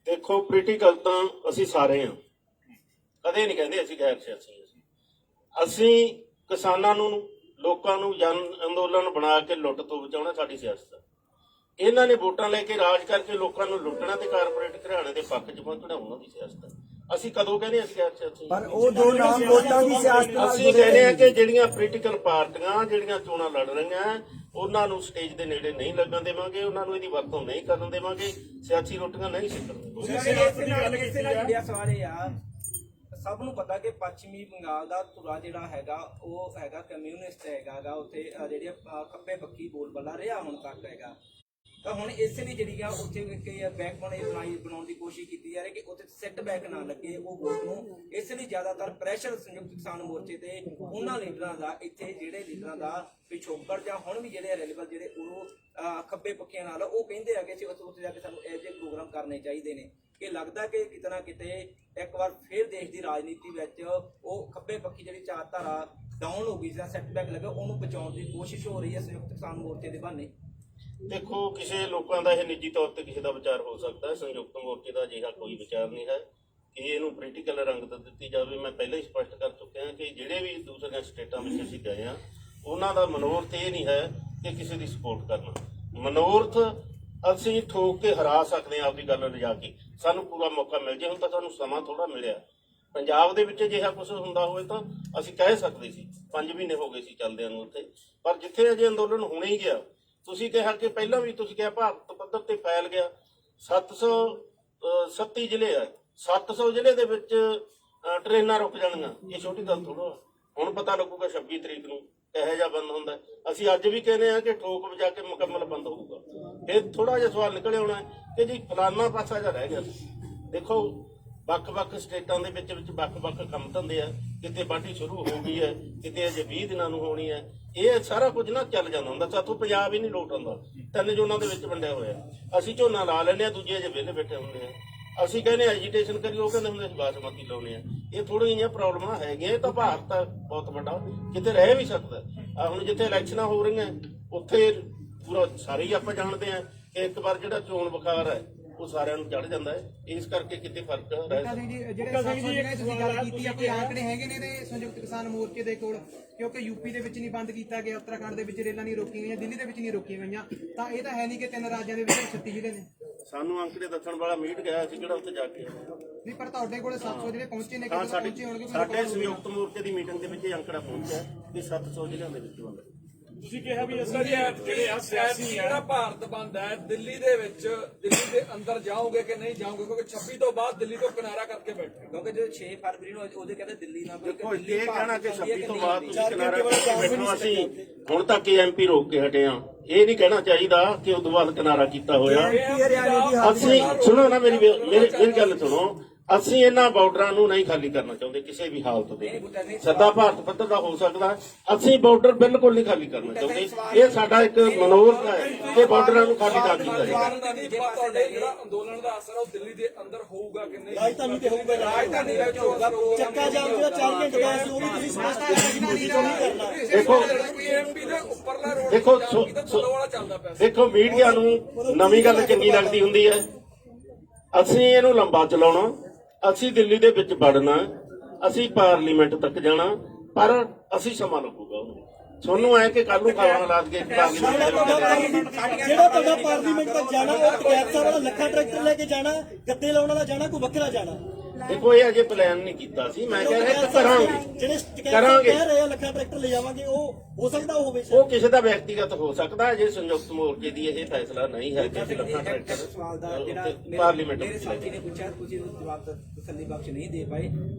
[SPEAKER 2] ਦੇਖੋ ਪੋਲੀਟੀਕਲ ਤਾਂ ਅਸੀਂ ਸਾਰੇ ਹਾਂ, ਕਦੇ ਨਹੀਂ ਕਹਿੰਦੇ ਅਸੀਂ ਗੈਰ ਸਿਆਸੀ। ਅਸੀਂ ਕਿਸਾਨਾਂ ਨੂੰ, ਲੋਕਾਂ ਨੂੰ ਜਨ ਅੰਦੋਲਨ ਬਣਾ ਕੇ ਲੁੱਟ ਤੋਂ ਬਚਾਉਣਾ ਸਾਡੀ ਸਿਆਸਤ ਹੈ। ਇਹਨਾਂ ਨੇ ਵੋਟਾਂ ਲੈ ਕੇ ਰਾਜ ਕਰਕੇ ਲੋਕਾਂ ਨੂੰ ਲੁੱਟਣਾ ਤੇ ਕਾਰਪੋਰੇਟ ਘਰਾਣੇ ਦੇ ਪੱਖ 'ਚ ਪਹੁੰਚਣਾ ਉਹਨਾਂ ਦੀ ਸਿਆਸਤ ਹੈ। ਅਸੀਂ ਕਦੋਂ ਕਹਿੰਦੇ ਅਸੀਂ ਗੈਰ ਸਿਆਸੀ?
[SPEAKER 6] ਪਰ ਉਹ ਦੋ ਨਾਮ ਵੋਟਾਂ ਦੀ ਸਿਆਸਤ
[SPEAKER 2] ਅਸੀਂ ਕਹਿੰਦੇ ਆ ਕਿ ਜਿਹੜੀਆਂ ਪੋਲੀਟੀਕਲ ਪਾਰਟੀਆਂ ਜਿਹੜੀਆਂ ਚੋਣਾਂ ਲੜ ਰਹੀਆਂ ਉਹਨਾਂ ਨੂੰ ਸਟੇਜ ਦੇ ਨੇੜੇ ਨਹੀਂ ਲੱਗਣ ਦੇਵਾਂਗੇ, ਉਹਨਾਂ ਨੂੰ ਇਹਦੀ ਵਰਤੋਂ ਨਹੀਂ ਕਰਨ ਦੇਵਾਂਗੇ, ਸਿਆਸੀ ਰੋਟੀਆਂ ਨਹੀਂ ਸਿੱਖਣ।
[SPEAKER 7] ਸਵਾਲ ਇਹ ਆ, ਸਭ ਨੂੰ ਪਤਾ ਕਿ ਪੱਛਮੀ ਬੰਗਾਲ ਦਾ ਧੁਰਾ ਜਿਹੜਾ ਹੈਗਾ ਉਹ ਹੈਗਾ ਕਮਿਊਨਿਸਟ ਹੈਗਾ, ਉੱਥੇ ਜਿਹੜੇ ਖੱਬੇ ਪੱਖੀ ਬੋਲਬਾਲਾ ਰਿਹਾ ਹੁਣ ਤੱਕ ਹੈਗਾ। ਤਾਂ ਹੁਣ ਇਸੇ ਲਈ ਜਿਹੜੀ ਆ ਉੱਥੇ ਬੈਕ ਬਣਾਉਣ ਦੀ ਕੋਸ਼ਿਸ਼ ਕੀਤੀ ਜਾ ਰਹੀ ਕਿ ਉੱਥੇ ਸੈੱਟ ਬੈਕ ਨਾ ਲੱਗੇ ਉਹ ਵੋਟ ਨੂੰ। ਇਸ ਲਈ ਜ਼ਿਆਦਾਤਰ ਪ੍ਰੈਸ਼ਰ ਸੰਯੁਕਤ ਕਿਸਾਨ ਮੋਰਚੇ ਤੇ ਉਹਨਾਂ ਲੀਡਰਾਂ ਦਾ, ਇੱਥੇ ਜਿਹੜੇ ਲੀਡਰਾਂ ਦਾ ਪਿਛੋਕੜ ਜਾਂ ਹੁਣ ਵੀ ਜਿਹੜੇ ਅਵੇਲੇਬਲ ਜਿਹੜੇ ਉਹ ਖੱਬੇ ਪੱਖੀਆਂ ਨਾਲ ਉਹ ਕਹਿੰਦੇ ਆ ਕਿ ਅਸੀਂ ਉੱਥੇ ਜਾ ਕੇ ਸਾਨੂੰ ਇਹੋ ਜਿਹੇ ਪ੍ਰੋਗਰਾਮ ਕਰਨੇ ਚਾਹੀਦੇ ਨੇ। ਕਿ ਲੱਗਦਾ ਕਿ ਕਿਤੇ ਨਾ ਕਿਤੇ ਇੱਕ ਵਾਰ ਫਿਰ ਦੇਸ਼ ਦੀ ਰਾਜਨੀਤੀ ਵਿੱਚ ਉਹ ਖੱਬੇ ਪੱਖੀ ਜਿਹੜੀ ਚਾਰਧਾਰਾ ਡਾਊਨ ਹੋ ਗਈ ਜਾਂ ਸੈਟਬੈਕ ਲੱਗਾ, ਉਹਨੂੰ ਬਚਾਉਣ ਦੀ ਕੋਸ਼ਿਸ਼ ਹੋ ਰਹੀ ਹੈ ਸੰਯੁਕਤ ਕਿਸਾਨ ਮੋਰਚੇ ਦੇ ਬਹਾਨੇ।
[SPEAKER 2] ਦੇਖੋ ਕਿਸੇ ਲੋਕਾਂ ਦਾ ਇਹ ਨਿੱਜੀ ਤੌਰ ਤੇ ਕਿਸੇ ਦਾ ਵਿਚਾਰ ਹੋ ਸਕਦਾ ਹੈ, ਸੰਯੁਕਤ ਮੋਰਚੇ ਦਾ ਅਜਿਹਾ ਕੋਈ ਵਿਚਾਰ ਨਹੀਂ ਹੈ ਕਿ ਇਹਨੂੰ ਪੋਲੀਟੀਕਲ ਰੰਗਤ ਦਿੱਤੀ ਜਾਵੇ। ਮੈਂ ਪਹਿਲਾਂ ਹੀ ਸਪਸ਼ਟ ਕਰ ਚੁੱਕਿਆ ਕਿ ਜਿਹੜੇ ਵੀ ਦੂਸਰੀਆਂ ਸਟੇਟਾਂ ਵਿੱਚ ਅਸੀਂ ਗਏ ਆ ਉਹਨਾਂ ਦਾ ਮਨੋਰਥ ਇਹ ਨਹੀਂ ਹੈ ਕਿ ਕਿਸੇ ਦੀ ਸਪੋਰਟ ਕਰਨਾ। ਮਨੋਰਥ ਅਸੀਂ ਠੋਕ ਕੇ ਹਰਾ ਸਕਦੇ ਹਾਂ ਆਪਦੀ ਗੱਲ ਲਿਜਾ ਕੇ, ਸਾਨੂੰ ਪੂਰਾ ਮੌਕਾ ਮਿਲ ਜੇ। ਹੁਣ ਤਾਂ ਸਾਨੂੰ ਸਮਾਂ ਥੋੜਾ ਮਿਲਿਆ। ਪੰਜਾਬ ਦੇ ਵਿੱਚ ਅਜਿਹਾ ਕੁਝ ਹੁੰਦਾ ਹੋਵੇ ਤਾਂ ਅਸੀਂ ਕਹਿ ਸਕਦੇ ਸੀ, 5 ਮਹੀਨੇ ਹੋ ਗਏ ਸੀ ਚੱਲਦਿਆਂ ਨੂੰ ਉੱਥੇ, ਪਰ ਜਿੱਥੇ ਅਜੇ ਅੰਦੋਲਨ ਹੋਣੇ ਹੀ ਗਿਆ। ਤੁਸੀਂ ਕਿਹਾ ਕਿ ਪਹਿਲਾਂ ਵੀ ਤੁਸੀਂ ਕਿਹਾ ਭਾਰਤ ਪੱਧਰ ਤੇ ਫੈਲ ਗਿਆ। 737 ਜ਼ਿਲ੍ਹੇ ਆ, 700 ਜ਼ਿਲ੍ਹੇ ਦੇ ਵਿੱਚ ਟ੍ਰੇਨਾਂ ਰੁਕ ਜਾਣਗੀਆਂ, ਇਹ ਛੋਟੀ ਗੱਲ ਥੋੜਾ। ਹੁਣ ਪਤਾ ਲੱਗੂਗਾ 26 ਤਰੀਕ ਨੂੰ ਕਿਹੋ ਜਿਹਾ ਬੰਦ ਹੁੰਦਾ। ਅਸੀਂ ਅੱਜ ਵੀ ਕਹਿੰਦੇ ਆ ਕਿ ਠੋਕ ਵਜਾ ਕੇ ਮੁਕੰਮਲ ਬੰਦ ਹੋਊਗਾ। ਫਿਰ ਥੋੜਾ ਜਿਹਾ ਸਵਾਲ ਨਿਕਲ ਆਉਣਾ ਕਿ ਜੀ ਫਲਾਨਾ ਪਾਸਾ ਜਿਹਾ ਰਹਿ ਗਿਆ। ਦੇਖੋ ਵੱਖ-ਵੱਖ ਸਟੇਟਾਂ ਦੇ ਵਿੱਚ ਵੱਖ-ਵੱਖ ਕੰਮ ਧੰਦੇ ਆ, ਕਿਤੇ ਵਾਢੀ ਸ਼ੁਰੂ ਹੋ ਗਈ ਹੈ, ਕਿਤੇ ਅਜੇ 20 ਦਿਨਾਂ ਨੂੰ ਹੋਣੀ ਹੈ। ਇਹ ਸਾਰਾ ਕੁਝ ਨਾ ਚੱਲ ਜਾਂਦਾ ਹੁੰਦਾ। ਸਾਥੋਂ ਪੰਜਾਬ ਹੀ ਨਹੀਂ ਲੋਟ ਆਉਂਦਾ, 3 ਜ਼ੋਨਾਂ ਦੇ ਵਿੱਚ ਵੰਡਿਆ ਹੋਇਆ। ਅਸੀਂ ਝੋਨਾ ਲਾ ਲੈਂਦੇ ਆ, ਦੂਜੇ ਅਜੇ ਵਿਹਲੇ ਬੈਠੇ ਹੁੰਦੇ ਆ। ਅਸੀਂ ਕਹਿੰਦੇ ਐਜੀਟੇਸ਼ਨ ਕਰੀ, ਉਹ ਕਹਿੰਦੇ ਹੁੰਦੇ ਅਸੀਂ ਬਾਸਮਤੀ ਲਾਉਣੇ ਆ। ਇਹ ਥੋੜ੍ਹੀਆਂ ਜਿਹੀਆਂ ਪ੍ਰੋਬਲਮਾਂ ਹੈਗੀਆਂ। ਇਹ ਤਾਂ ਭਾਰਤ ਆ ਬਹੁਤ ਵੱਡਾ, ਕਿਤੇ ਰਹਿ ਵੀ ਸਕਦਾ। ਆ ਹੁਣ ਜਿੱਥੇ ਇਲੈਕਸ਼ਨਾਂ ਹੋ ਰਹੀਆਂ ਉੱਥੇ ਪੂਰਾ ਸਾਰੇ ਹੀ ਆਪਾਂ ਜਾਣਦੇ ਆ ਕਿ ਇੱਕ ਵਾਰ ਜਿਹੜਾ ਚੋਣ ਬੁਖਾਰ ਹੈ ਉਹ ਸਾਰਿਆਂ ਨੂੰ ਚੜ ਜਾਂਦਾ ਹੈ। ਇਸ ਕਰਕੇ ਕਿਤੇ ਫਰਕ ਰਹਿ ਸਕਦਾ।
[SPEAKER 6] ਜਿਹੜੇ 700 ਜਿਹੜੇ ਤੁਸੀਂ ਗੱਲ ਕੀਤੀ ਆ, ਕੋਈ ਆંકੜੇ ਹੈਗੇ ਨੇ ਤੇ ਸੰਯੁਕਤ ਕਿਸਾਨ ਮੋਰਚੇ ਦੇ ਕੋਲ? ਕਿਉਂਕਿ ਯੂਪੀ ਦੇ ਵਿੱਚ ਨਹੀਂ ਬੰਦ ਕੀਤਾ ਗਿਆ, ਉੱਤਰਾਖੰਡ ਦੇ ਵਿੱਚ ਰੇਲਾਂ ਨਹੀਂ ਰੋਕੀਆਂ ਗਈਆਂ, ਦਿੱਲੀ ਦੇ ਵਿੱਚ ਨਹੀਂ ਰੋਕੀਆਂ ਗਈਆਂ, ਤਾਂ ਇਹ ਤਾਂ ਹੈ ਨਹੀਂ ਕਿ 3 ਰਾਜਾਂ ਦੇ ਵਿੱਚ 36 ਜ਼ਿਲ੍ਹੇ ਨੇ।
[SPEAKER 2] ਸਾਨੂੰ ਅੰਕੜੇ ਦੱਸਣ ਵਾਲਾ ਮੀਟ ਗਿਆ ਸੀ ਕਿਹੜਾ ਉੱਥੇ ਜਾ ਕੇ।
[SPEAKER 6] ਨਹੀਂ, ਪਰ ਤੁਹਾਡੇ ਕੋਲ 700 ਜਿਹੜੇ ਪਹੁੰਚੇ ਨੇ,
[SPEAKER 2] ਹਾਂ,
[SPEAKER 6] ਕਿਤੇ ਪਹੁੰਚੇ ਹੋਣਗੇ।
[SPEAKER 2] ਸਾਡੇ ਸੰਯੁਕਤ ਮੋਰਚੇ ਦੀ ਮੀਟਿੰਗ ਦੇ ਵਿੱਚ ਇਹ ਅੰਕੜਾ ਪਹੁੰਚਿਆ ਕਿ 700 ਜ਼ਿਲ੍ਹਿਆਂ ਦੇ ਵਿੱਚ ਬੰਦ।
[SPEAKER 3] ਤੁਸੀਂ ਕਿਹਾ ਵੀ ਅਸੀਂ ਜਿਹੜੇ ਆ ਸਿਆਸੀ
[SPEAKER 9] ਜਿਹੜਾ ਭਾਰਤ ਬੰਦ ਹੈ, ਦਿੱਲੀ ਦੇ ਵਿੱਚ, ਦਿੱਲੀ ਦੇ ਅੰਦਰ ਜਾਓਗੇ ਕਿ ਨਹੀਂ ਜਾਓਗੇ? ਕਿਉਂਕਿ 26 ਤੋਂ ਬਾਅਦ ਦਿੱਲੀ ਤੋਂ ਕਿਨਾਰਾ ਕਰਕੇ ਬੈਠੇ।
[SPEAKER 7] ਕਿਉਂਕਿ ਜੋ 6 ਫਰਵਰੀ ਨੂੰ ਉਹਦੇ ਕਹਿੰਦੇ ਦਿੱਲੀ ਨਾਲ
[SPEAKER 2] ਦੇਖੋ ਇਹ ਕਹਿਣਾ ਕਿ 26 ਤੋਂ ਬਾਅਦ ਤੁਸੀਂ ਕਿਨਾਰਾ ਕਰਕੇ ਬੈਠੋ। ਅਸੀਂ ਹੁਣ ਤੱਕ ਐਮਪੀ ਰੋਕ ਕੇ ਹਟੇ ਆ। ਇਹ ਨਹੀਂ ਕਹਿਣਾ ਚਾਹੀਦਾ ਕਿ ਉਦੋਂ ਬਾਅਦ ਕਿਨਾਰਾ ਕੀਤਾ ਹੋਇਆ। ਅਸੀਂ ਸੁਣੋ ਨਾ, ਮੇਰੀ ਗੱਲ ਸੁਣੋ। ਅਸੀਂ ਇਹਨਾਂ ਬਾਰਡਰਾਂ ਨੂੰ ਨਹੀਂ ਖਾਲੀ ਕਰਨਾ ਚਾਹੁੰਦੇ ਕਿਸੇ ਵੀ ਹਾਲਤ ਦੇ ਵਿੱਚ। ਸਦਾ ਭਾਰਤ ਪੱਧਰ ਦਾ ਹੋ ਸਕਦਾ, ਅਸੀਂ ਬਾਰਡਰ ਬਿਲਕੁਲ ਨਹੀਂ ਖਾਲੀ ਕਰਨਾ ਚਾਹੁੰਦੇ। ਇਹ ਸਾਡਾ ਇੱਕ ਮਨੋਰਥ ਹੈ ਕਿ ਬਾਰਡਰਾਂ ਨੂੰ ਖਾਲੀ ਨਾ ਕੀਤਾ ਜਾਏ।
[SPEAKER 9] ਤੁਹਾਡੇ ਜਿਹੜਾ ਅੰਦੋਲਨ ਦਾ ਅਸਰ ਉਹ ਦਿੱਲੀ ਦੇ ਅੰਦਰ ਹੋਊਗਾ ਕਿ ਨਹੀਂ?
[SPEAKER 10] ਰਾਜਧਾਨੀ ਤੇ ਹੋਊਗਾ,
[SPEAKER 9] ਰਾਜਧਾਨੀ ਵਿੱਚ ਹੋਊਗਾ।
[SPEAKER 10] ਚੱਕਾ ਜਾਮ ਜਿਹੜਾ 4 ਘੰਟੇ ਦਾ ਸੀ ਉਹ ਵੀ ਤੁਸੀਂ ਸਪਸ਼ਟ ਕਰਨਾ।
[SPEAKER 2] ਦੇਖੋ
[SPEAKER 9] ਐਮਪੀ ਦੇ ਉੱਪਰਲਾ ਰੋਡ
[SPEAKER 2] ਦੇਖੋ
[SPEAKER 9] ਥੱਲੋਂ ਵਾਲਾ ਚੱਲਦਾ ਪਿਆ।
[SPEAKER 2] ਦੇਖੋ ਮੀਡੀਆ ਨੂੰ ਨਵੀਂ ਗੱਲ ਚੰਗੀ ਲੱਗਦੀ ਹੁੰਦੀ ਹੈ। ਅਸੀਂ ਇਹਨੂੰ ਲੰਬਾ ਚਲਾਉਣਾ, ਅਸੀਂ ਦਿੱਲੀ ਦੇ ਵਿੱਚ ਵੜਨਾ, ਅਸੀਂ ਪਾਰਲੀਮੈਂਟ ਤੱਕ ਜਾਣਾ, ਪਰ ਅਸੀਂ ਸਮਾਂ ਲੱਗੂਗਾ ਉਹਨੂੰ। ਤੁਹਾਨੂੰ ਐ ਕਿ ਕੱਲ ਨੂੰ ਖਾਣਾ ਲਾ ਕੇ
[SPEAKER 10] ਜਿਹੜਾ ਤੁਹਾਡਾ ਪਾਰਲੀਮੈਂਟ ਤੱਕ ਜਾਣਾ, ਉਹ ਕੈਦ ਸਾਹਿਬ ਵਾਲਾ ਲੱਖਾਂ ਟਰੈਕਟਰ ਲੈ ਕੇ ਜਾਣਾ, ਗੱਦੇ ਲਾਉਣ ਵਾਲਾ ਜਾਣਾ, ਕੋਈ ਵੱਖਰਾ ਜਾਣਾ?
[SPEAKER 2] ਦੇਖੋ ਇਹ ਅਜੇ ਪਲਾਨ ਨਹੀਂ ਕੀਤਾ ਸੀ। ਮੈਂ ਕਹਿ ਰਿਹਾ ਕਿ ਕਰਾਂਗੇ
[SPEAKER 10] ਕਹਿ ਰਹੇ ਆ ਲੱਖਾਂ ਟਰੈਕਟਰ ਲੈ ਜਾਵਾਂਗੇ, ਉਹ ਹੋ ਸਕਦਾ ਉਹ ਹੋਵੇ।
[SPEAKER 2] ਉਹ ਕਿਸੇ ਦਾ ਵਿਅਕਤੀਗਤ ਹੋ ਸਕਦਾ। ਜੇ ਸੰਯੁਕਤ ਮੋਰਚੇ ਦੀ ਇਹ ਫੈਸਲਾ ਨਹੀਂ ਹੈ ਕਿ ਅਸੀਂ ਲੱਖਾਂ
[SPEAKER 7] ਸਵਾਲ ਦਾ ਜਿਹੜਾ
[SPEAKER 2] ਟਰੈਕਟਰ ਪਾਰਲੀਮੈਂਟ
[SPEAKER 7] ਮੇਰੇ
[SPEAKER 2] ਵਿੱਚ
[SPEAKER 7] ਸਾਥੀ ਨੇ ਪੁੱਛਿਆ, ਤੁਸੀਂ ਉਹ ਜਵਾਬ ਤਸੱਲੀ ਬਖਸ਼ ਨਹੀਂ ਦੇ ਪਾਏ।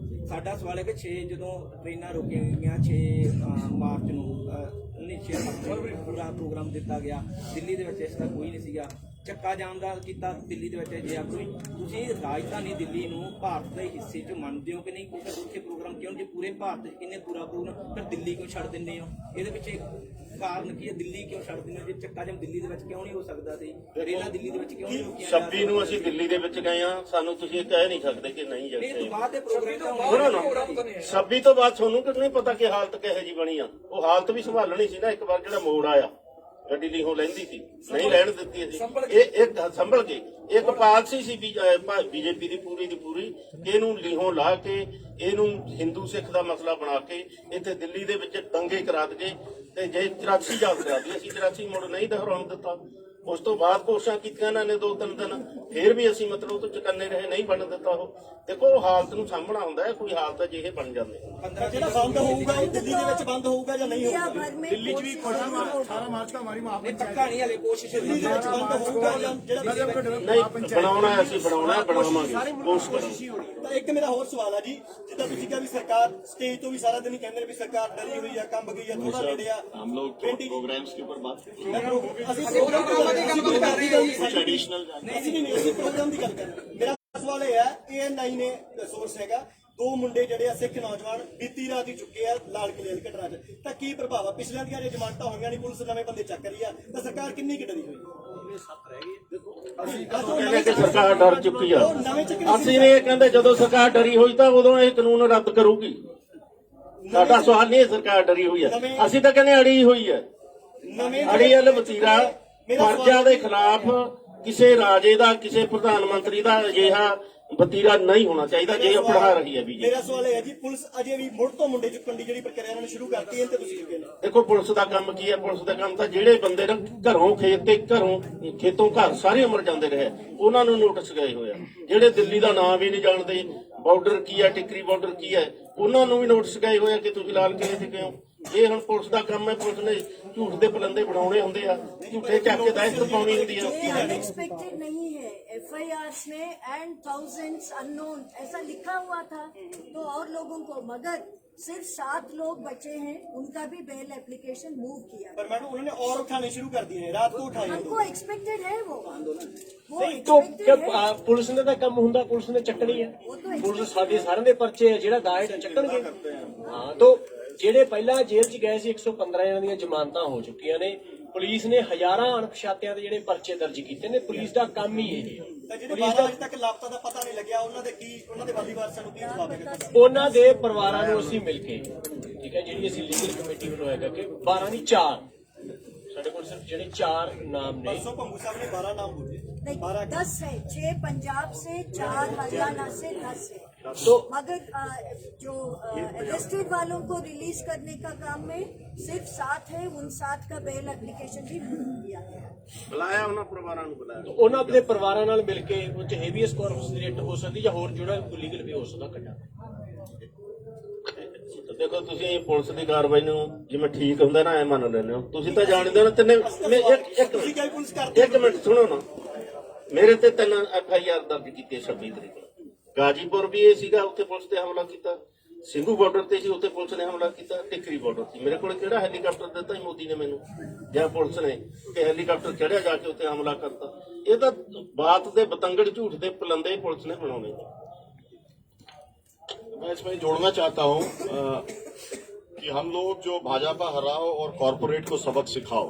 [SPEAKER 7] ਸਾਡਾ ਸਵਾਲ ਹੈ ਕਿ 6 ਜਦੋਂ ਟ੍ਰੇਨਾਂ ਰੋਕੀਆਂ ਗਈਆਂ, 6 ਮਾਰਚ ਨੂੰ 19 ਅਕਤੂਬਰ ਪੂਰਾ ਪ੍ਰੋਗਰਾਮ ਦਿੱਤਾ ਗਿਆ। ਦਿੱਲੀ ਦੇ ਵਿੱਚ ਇਸ ਦਾ ਕੋਈ ਨਹੀਂ ਸੀਗਾ। ਚੱਕਾ ਜਾਮ ਦਾ ਕੀਤਾ ਦਿੱਲੀ ਦੇ ਵਿੱਚ ਜੇ ਕੋਈ। ਤੁਸੀਂ ਰਾਜਧਾਨੀ ਦਿੱਲੀ ਨੂੰ ਭਾਰਤ ਦੇ ਹਿੱਸੇ 'ਚ ਮੰਨਦੇ ਹੋ ਕਿ ਨਹੀਂ? ਕਿਉਂਕਿ ਉੱਥੇ ਪ੍ਰੋਗਰਾਮ ਕਿਉਂ, ਜੇ ਪੂਰੇ ਭਾਰਤ 'ਚ ਇੰਨੇ ਪੂਰਾ ਪ੍ਰੋਗਰਾਮ, ਫਿਰ ਦਿੱਲੀ ਕਿਉਂ ਛੱਡ ਦਿੰਦੇ ਹੋ? ਇਹਦੇ ਪਿੱਛੇ ਕਾਰਨ ਕੀ ਹੈ? ਦਿੱਲੀ ਕਿਉਂ ਛੱਡ ਦਿੰਦੇ ਹੋ? ਜੇ ਚੱਕਾ ਜਾਮ ਦਿੱਲੀ ਦੇ ਵਿੱਚ ਕਿਉਂ ਨਹੀਂ ਹੋ ਸਕਦਾ ਸੀ? ਰੇਲਾਂ ਦਿੱਲੀ ਦੇ ਵਿੱਚ ਕਿਉਂ ਨਹੀਂ ਰੁਕੀਆਂ?
[SPEAKER 2] 26 ਨੂੰ ਅਸੀਂ ਦਿੱਲੀ ਦੇ ਵਿੱਚ ਗਏ ਆ। ਸਾਨੂੰ ਤੁਸੀਂ ਕਹਿ ਨਹੀਂ ਸਕਦੇ ਕਿ ਨਹੀਂ
[SPEAKER 7] ਇਹ ਤੋਂ
[SPEAKER 2] ਜਾਂਦੇ।
[SPEAKER 7] ਬਾਅਦ ਦੇ ਪ੍ਰੋਗਰਾਮ
[SPEAKER 2] ਸੁਣੋ ਨਾ, 26 ਤੋਂ ਬਾਅਦ ਤੁਹਾਨੂੰ ਕਿੰਨੀ ਪਤਾ ਕਿ ਹਾਲਤ ਕਿਹੋ ਜੀ ਬਣੀ ਆ। ਉਹ ਹਾਲਤ ਵੀ ਸੰਭਾਲਣੀ ਸੀ ਨਾ। ਇੱਕ ਵਾਰ ਜਿਹੜਾ ਮੋੜ ਆਇਆ, ਗੱਡੀ ਲੀਹੋਂ ਲੈਂਦੀ ਸੀ, ਨਹੀਂ ਲੈਣ ਦਿੱਤੀ ਅਸੀਂ। ਇਹ ਇੱਕ ਸੰਭਲ ਕੇ ਇੱਕ ਪਾਲਸੀ ਸੀ ਬੀਜੇਪੀ ਦੀ ਪੂਰੀ ਕਿ ਇਹਨੂੰ ਲੀਹੋਂ ਲਾ ਕੇ, ਇਹਨੂੰ ਹਿੰਦੂ ਸਿੱਖ ਦਾ ਮਸਲਾ ਬਣਾ ਕੇ ਇੱਥੇ ਦਿੱਲੀ ਦੇ ਵਿੱਚ ਦੰਗੇ ਕਰਾ ਦਈਏ। ਤੇ ਜੇ 84 ਯਾਦ ਕਰਾ ਦਈਏ, ਅਸੀਂ 84 ਮੁੜ ਨਹੀਂ ਦੁਹਰਾਉਣ ਦਿੱਤਾ। ਉਸ ਤੋਂ ਬਾਅਦ ਕੋਸ਼ਿਸ਼ਾਂ ਕੀਤੀਆਂ ਇਹਨਾਂ ਨੇ 2-3 ਦਿਨ, ਫਿਰ ਵੀ ਅਸੀਂ ਮਤਲਬ ਉਹ ਤੋਂ ਚੁਕੰਨੇ ਰਹੇ, ਨਹੀਂ ਬਣਨ ਦਿੱਤਾ ਉਹ। ਦੇਖੋ ਹਾਲਤ ਨੂੰ ਸਾਹਮਣਾ ਹੁੰਦਾ ਹੈ, ਕੋਈ ਹਾਲਤ ਜਿਹੇ ਬਣ ਜਾਂਦੇ।
[SPEAKER 10] ਜਿਹੜਾ ਬੰਦ ਹੋਊਗਾ ਉਹ ਦਿੱਲੀ ਦੇ ਵਿੱਚ ਬੰਦ ਹੋਊਗਾ ਜਾਂ ਨਹੀਂ ਹੋਊਗਾ?
[SPEAKER 5] दिल्ली च भी 18 मार्च का हमारी
[SPEAKER 7] ਪੱਕਾ ਨਹੀਂ ਹਲੇ ਕੋਸ਼ਿਸ਼
[SPEAKER 10] ਦਿੱਲੀ ਦੇ ਵਿੱਚ ਬੰਦ ਹੋਊਗਾ ਜਾਂ ਜਿਹੜਾ
[SPEAKER 2] ਨਹੀਂ ਬਣਾਉਣਾ, ਅਸੀਂ ਬਣਾਉਣਾ, ਬਣਾਵਾਂਗੇ, ਕੋਸ਼ਿਸ਼ ਕਰਾਂਗੇ।
[SPEAKER 10] ਤਾਂ ਇੱਕ ਮੇਰਾ ਹੋਰ ਸਵਾਲ ਹੈ ਜੀ, ਜਿੱਦਾਂ ਤੁਸੀਂ ਕਿਹਾ ਵੀ ਸਰਕਾਰ ਸਟੇਜ ਤੋਂ ਵੀ ਸਾਰਾ ਦਿਨ ਹੀ ਕਹਿੰਦੇ ਨੇ ਵੀ ਸਰਕਾਰ ਡਰੀ ਹੋਈ ਆ, ਕੰਬ ਗਈ ਆ, ਥੋੜਾ ਨੇੜੇ ਆ।
[SPEAKER 8] हम लोग प्रोग्राम्स के ऊपर बात करते हैं।
[SPEAKER 10] ਅਸੀਂ ਪ੍ਰੋਗਰਾਮ ਦੀ ਗੱਲ ਨਹੀਂ, ਅਸੀਂ ਪ੍ਰੋਗਰਾਮ ਦੀ ਗੱਲ ਕਰ ਰਹੇ। ਮੇਰਾ ਸਵਾਲ ਇਹ ਹੈ, ANI ਨੇ ਸੋਰਸ ਹੈਗਾ, 2 ਮੁੰਡੇ ਜਿਹੜੇ ਆ ਸਿੱਖ ਨੌਜਵਾਨ ਬੀਤੀ ਰਾਤ ਹੀ ਚੁੱਕੇ ਆ ਲਾਲ ਕਿਲ੍ਹੇ ਦੀ ਘਟਨਾ 'ਚ, ਤਾਂ ਕੀ ਪ੍ਰਭਾਵ ਆ? ਪਿਛਲੀਆਂ ਦੀਆਂ ਜੇ ਜ਼ਮਾਨਤਾਂ ਹੋਈਆਂ ਨਹੀਂ, ਪੁਲਿਸ ਨਵੇਂ ਬੰਦੇ ਚੱਕ ਰਹੀ ਆ, ਤਾਂ ਸਰਕਾਰ ਕਿੰਨੀ ਕੁ ਡਰੀ ਹੋਈ?
[SPEAKER 2] ਕਹਿੰਦੇ ਕਿ ਸਰਕਾਰ ਡਰ ਚੁੱਕੀ ਆ। ਅਸੀਂ ਨੇ ਕਹਿੰਦੇ ਜਦੋਂ ਸਰਕਾਰ ਡਰੀ ਹੋਈ ਤਾਂ ਉਦੋਂ ਇਹ ਕਾਨੂੰਨ ਰੱਦ ਕਰੂਗੀ। ਸਾਡਾ ਸਵਾਲ ਨਹੀਂ ਸਰਕਾਰ ਡਰੀ ਹੋਈ ਹੈ, ਅਸੀਂ ਤਾਂ ਕਹਿੰਦੇ ਅੜੀ ਹੋਈ ਹੈ। ਅੜੀ ਵਾਲ ਵਤੀਰਾ ਫਰਜ਼ਾਂ ਦੇ ਖਿਲਾਫ ਕਿਸੇ ਰਾਜੇ ਦਾ, ਕਿਸੇ ਪ੍ਰਧਾਨ ਮੰਤਰੀ ਦਾ ਅਜਿਹਾ ਵਤੀਰਾ ਨਹੀਂ ਹੋਣਾ ਚਾਹੀਦਾ ਜੇ ਅਪਣਾ ਰਹੀ ਹੈ ਬੀਜੇਪੀ।
[SPEAKER 10] ਮੇਰਾ ਸਵਾਲ ਇਹ ਹੈ ਜੀ, ਪੁਲਿਸ ਅਜੇ ਵੀ ਮੁੜ ਤੋਂ ਮੁੰਡੇ ਚੁੱਕਣ ਦੀ ਜਿਹੜੀ ਪ੍ਰਕਿਰਿਆ ਇਹਨਾਂ ਨੇ ਸ਼ੁਰੂ ਕਰਤੀ ਹੈ ਤੇ ਤੁਸੀਂ ਕਿਵੇਂ ਨੇ?
[SPEAKER 2] ਦੇਖੋ ਪੁਲਿਸ ਦਾ ਕੰਮ ਕੀ ਹੈ, ਪੁਲਿਸ ਦਾ ਕੰਮ ਤਾਂ ਜਿਹੜੇ ਬੰਦੇ ਨਾ ਘਰੋਂ ਖੇਤ ਤੇ ਖੇਤੋਂ ਘਰ ਸਾਰੀ ਉਮਰ ਜਾਂਦੇ ਰਹੇ ਉਹਨਾਂ ਨੂੰ ਨੋਟਿਸ ਗਏ ਹੋਏ ਆ। ਜਿਹੜੇ ਦਿੱਲੀ ਦਾ ਨਾਮ ਵੀ ਨਹੀਂ ਜਾਣਦੇ, ਬਾਰਡਰ ਕੀ ਹੈ, ਟਿਕਰੀ ਬਾਰਡਰ ਕੀ ਹੈ, ਉਹਨਾਂ ਨੂੰ ਵੀ ਨੋਟਿਸ ਗਏ ਹੋਏ ਆ ਕਿ ਤੁਸੀਂ ਲਾਲ ਕਿਲੇ ਤੇ ਗਏ ਹੋ। ਇਹ ਹੁਣ ਪੁਲਿਸ ਦਾ ਕੰਮ ਹੈ, ਪੁਲਿਸ ਨੇ ਝੂਠ ਦੇ ਪਲੰਦੇ ਬਣਾਉਣੇ ਹੁੰਦੇ ਆ, ਝੂਠੇ ਚੱਕ ਕੇ ਦਹਿਸ਼ਤ ਪਾਉਣੀ ਹੁੰਦੀ ਆ।
[SPEAKER 1] अनएक्सपेक्टेड नहीं है, FIRs में एंड थाउजेंड्स अननोन ऐसा लिखा हुआ था तो और लोगों को, मगर सिर्फ 7 लोग बचे हैं, उनका भी बेल एप्लीकेशन मूव किया।
[SPEAKER 10] पर मैडम उन्होंने और उठाने शुरू कर दिए हैं, रात को उठाए हैं।
[SPEAKER 1] हमको एक्सपेक्टेड है वो
[SPEAKER 11] तो जब पुलिस ने ਤਾਂ ਕੰਮ ਹੁੰਦਾ ਪੁਲਿਸ ਨੇ ਚੱਕਣੀ ਹੈ। ਪੁਲਿਸ ਸਾਡੇ ਸਾਰਿਆਂ ਦੇ ਪਰਚੇ ਜਿਹੜਾ ਦਾਇਰ ਚੱਕਣਗੇ। ਹਾਂ ਤਾਂ ਜਿਹੜੇ ਪਹਿਲਾਂ ਜੇਲ੍ਹ 'ਚ ਗਏ ਸੀ 115 ਜਣਾਂ ਦੀਆਂ ਜ਼ਮਾਨਤਾਂ ਹੋ ਚੁੱਕੀਆਂ ਨੇ। ਪੁਲਿਸ ਨੇ ਹਜ਼ਾਰਾਂ ਅਣਪਛਾਤਿਆਂ ਦੇ ਜਿਹੜੇ ਪਰਚੇ ਦਰਜ ਕੀਤੇ ਨੇ। ਪੁਲਿਸ ਦਾ ਕੰਮ ਹੀ ਇਹ ਹੈ।
[SPEAKER 10] ਪੁਲਿਸ ਦਾ ਅਜੇ ਤੱਕ ਲਾਪਤਾ ਦਾ ਪਤਾ ਨਹੀਂ ਲੱਗਿਆ, ਉਹਨਾਂ ਦੇ ਵਾਲੀ ਵਾਰਸਾਂ ਨੂੰ ਕੀ ਜਵਾਬ ਦੇਗਾ?
[SPEAKER 11] ਉਹਨਾਂ ਦੇ ਪਰਿਵਾਰਾਂ ਨੂੰ ਅਸੀਂ ਮਿਲ ਕੇ, ਠੀਕ ਹੈ, ਜਿਹੜੀ ਅਸੀਂ ਲੀਗਲ ਕਮੇਟੀ ਬਣਾਇਆ ਕਿ 12 ਨਹੀਂ 4 ਸਾਡੇ ਕੋਲ ਸਿਰਫ ਜਿਹੜੇ 4 ਨਾਮ ਨੇ।
[SPEAKER 10] परसों पंगू साहब ने 12 नाम बोले।
[SPEAKER 1] नहीं, 10 है, 6 पंजाब से, 4 हरियाणा से, 10 है।
[SPEAKER 11] तो
[SPEAKER 1] मगर जो अरेस्टेड वालों को रिलीज करने का काम में सिर्फ 7 है, उन 7 का बेल एप्लीकेशन भी किया गया।
[SPEAKER 2] ਬੁਲਾਇਆ ਉਹਨਾਂ ਪਰਿਵਾਰਾਂ ਨੂੰ ਬੁਲਾਇਆ।
[SPEAKER 11] ਉਹਨਾਂ ਦੇ ਪਰਿਵਾਰਾਂ ਨਾਲ ਮਿਲ ਕੇ ਉਹ 'ਚ ਹੈਵੀਐਸ ਕਾਰਪਸ ਦੀ ਰੇਟ ਹੋ ਸਕਦੀ ਜਾਂ ਹੋਰ ਜਿਹੜਾ ਲੀਗਲ ਵੀ ਹੋ ਸਕਦਾ ਕੱਢਾ।
[SPEAKER 2] ਦੇਖੋ ਤੁਸੀਂ ਪੁਲਿਸ ਦੀ ਕਾਰਵਾਈ ਨੂੰ ਜਿਵੇਂ ਠੀਕ ਹੁੰਦਾ ਨਾ ਐ ਮੰਨ ਲੈਂਦੇ ਹੋ। ਤੁਸੀਂ ਤਾਂ ਜਾਣਦੇ ਹੋ ਨਾ ਤਿੰਨੇ ਇੱਕ ਮਿੰਟ ਸੁਣੋ ਨਾ, ਮੇਰੇ ਤੇ 3 FIR ਦਰਜ ਕੀਤੇ 26 ਤਰੀਕ ਨੂੰ। ਗਾਜੀਪੁਰ ਵੀ ਇਹ ਸੀਗਾ, ਉੱਥੇ ਪੁਲਿਸ ਤੇ ਹਮਲਾ ਕੀਤਾ। ਸਿੰਘੂ ਬਾਰਡਰ ਤੇ ਸੀ, ਉੱਥੇ ਪੁਲਿਸ ਨੇ ਹਮਲਾ ਕੀਤਾ। ਟਿਕਰੀ ਬਾਰਡਰ ਸੀ। ਮੇਰੇ ਕੋਲ ਕਿਹੜਾ ਹੈਲੀਕਾਪਟਰ ਦਿੱਤਾ ਸੀ ਮੋਦੀ ਨੇ ਮੈਨੂੰ ਜਾਂ ਪੁਲਿਸ ਨੇ ਕਿ ਹੈਲੀਕਾਪਟਰ ਚੜਿਆ ਜਾ ਕੇ ਉੱਥੇ ਹਮਲਾ ਕਰਤਾ। ਇਹ ਤਾਂ ਬਾਤ ਦੇ ਬਤੰਗੜ ਝੂਠ ਦੇ ਪਲੰਦੇ ਪੁਲਿਸ ਨੇ ਬਣਾਉਣੇ।
[SPEAKER 12] मैं इसमें जोड़ना चाहता हूं कि हम लोग जो भाजपा हराओ और कॉरपोरेट को सबक सिखाओ,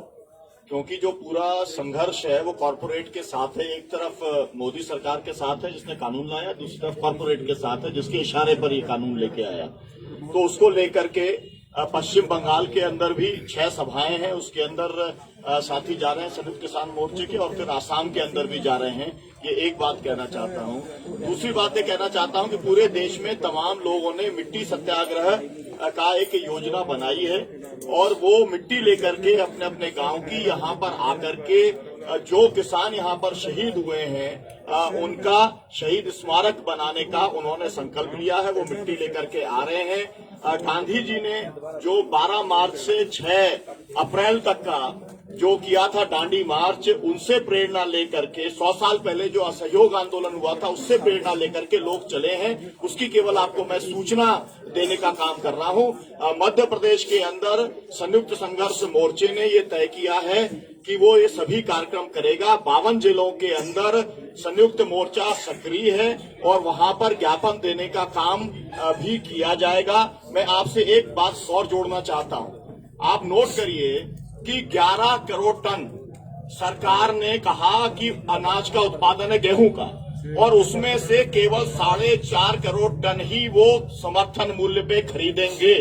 [SPEAKER 12] क्योंकि जो पूरा संघर्ष है वो कॉरपोरेट के साथ है। एक तरफ मोदी सरकार के साथ है जिसने कानून लाया, दूसरी तरफ कॉरपोरेट के साथ है जिसके इशारे पर ये कानून लेके आया। तो उसको लेकर के पश्चिम बंगाल के अंदर भी 6 सभाएं हैं, उसके अंदर साथी जा रहे हैं संयुक्त किसान मोर्चे के, और फिर आसाम के अंदर भी जा रहे हैं। ये एक बात कहना चाहता हूं। दूसरी बात ये कहना चाहता हूं कि पूरे देश में तमाम लोगों ने मिट्टी सत्याग्रह का एक योजना बनाई है और वो मिट्टी लेकर के अपने अपने गांव की यहाँ पर आकर के जो किसान यहाँ पर शहीद हुए हैं उनका शहीद स्मारक बनाने का उन्होंने संकल्प लिया है। वो मिट्टी लेकर के आ रहे हैं। गांधी जी ने जो 12 मार्च से 6 अप्रैल तक का जो किया था दांडी मार्च, उनसे प्रेरणा लेकर के 100 साल पहले जो असहयोग आंदोलन हुआ था उससे प्रेरणा लेकर के लोग चले हैं। उसकी केवल आपको मैं सूचना देने का काम कर रहा हूं। मध्य प्रदेश के अंदर संयुक्त संघर्ष मोर्चे ने ये तय किया है कि वो ये सभी कार्यक्रम करेगा। 52 जिलों के अंदर संयुक्त मोर्चा सक्रिय है और वहां पर ज्ञापन देने का काम भी किया जाएगा। मैं आपसे एक बात और जोड़ना चाहता हूं। आप नोट करिए कि 11 करोड़ टन सरकार ने कहा कि अनाज का उत्पादन है गेहूं का, और उसमें से केवल 4.5 करोड़ टन ही वो समर्थन मूल्य पे खरीदेंगे,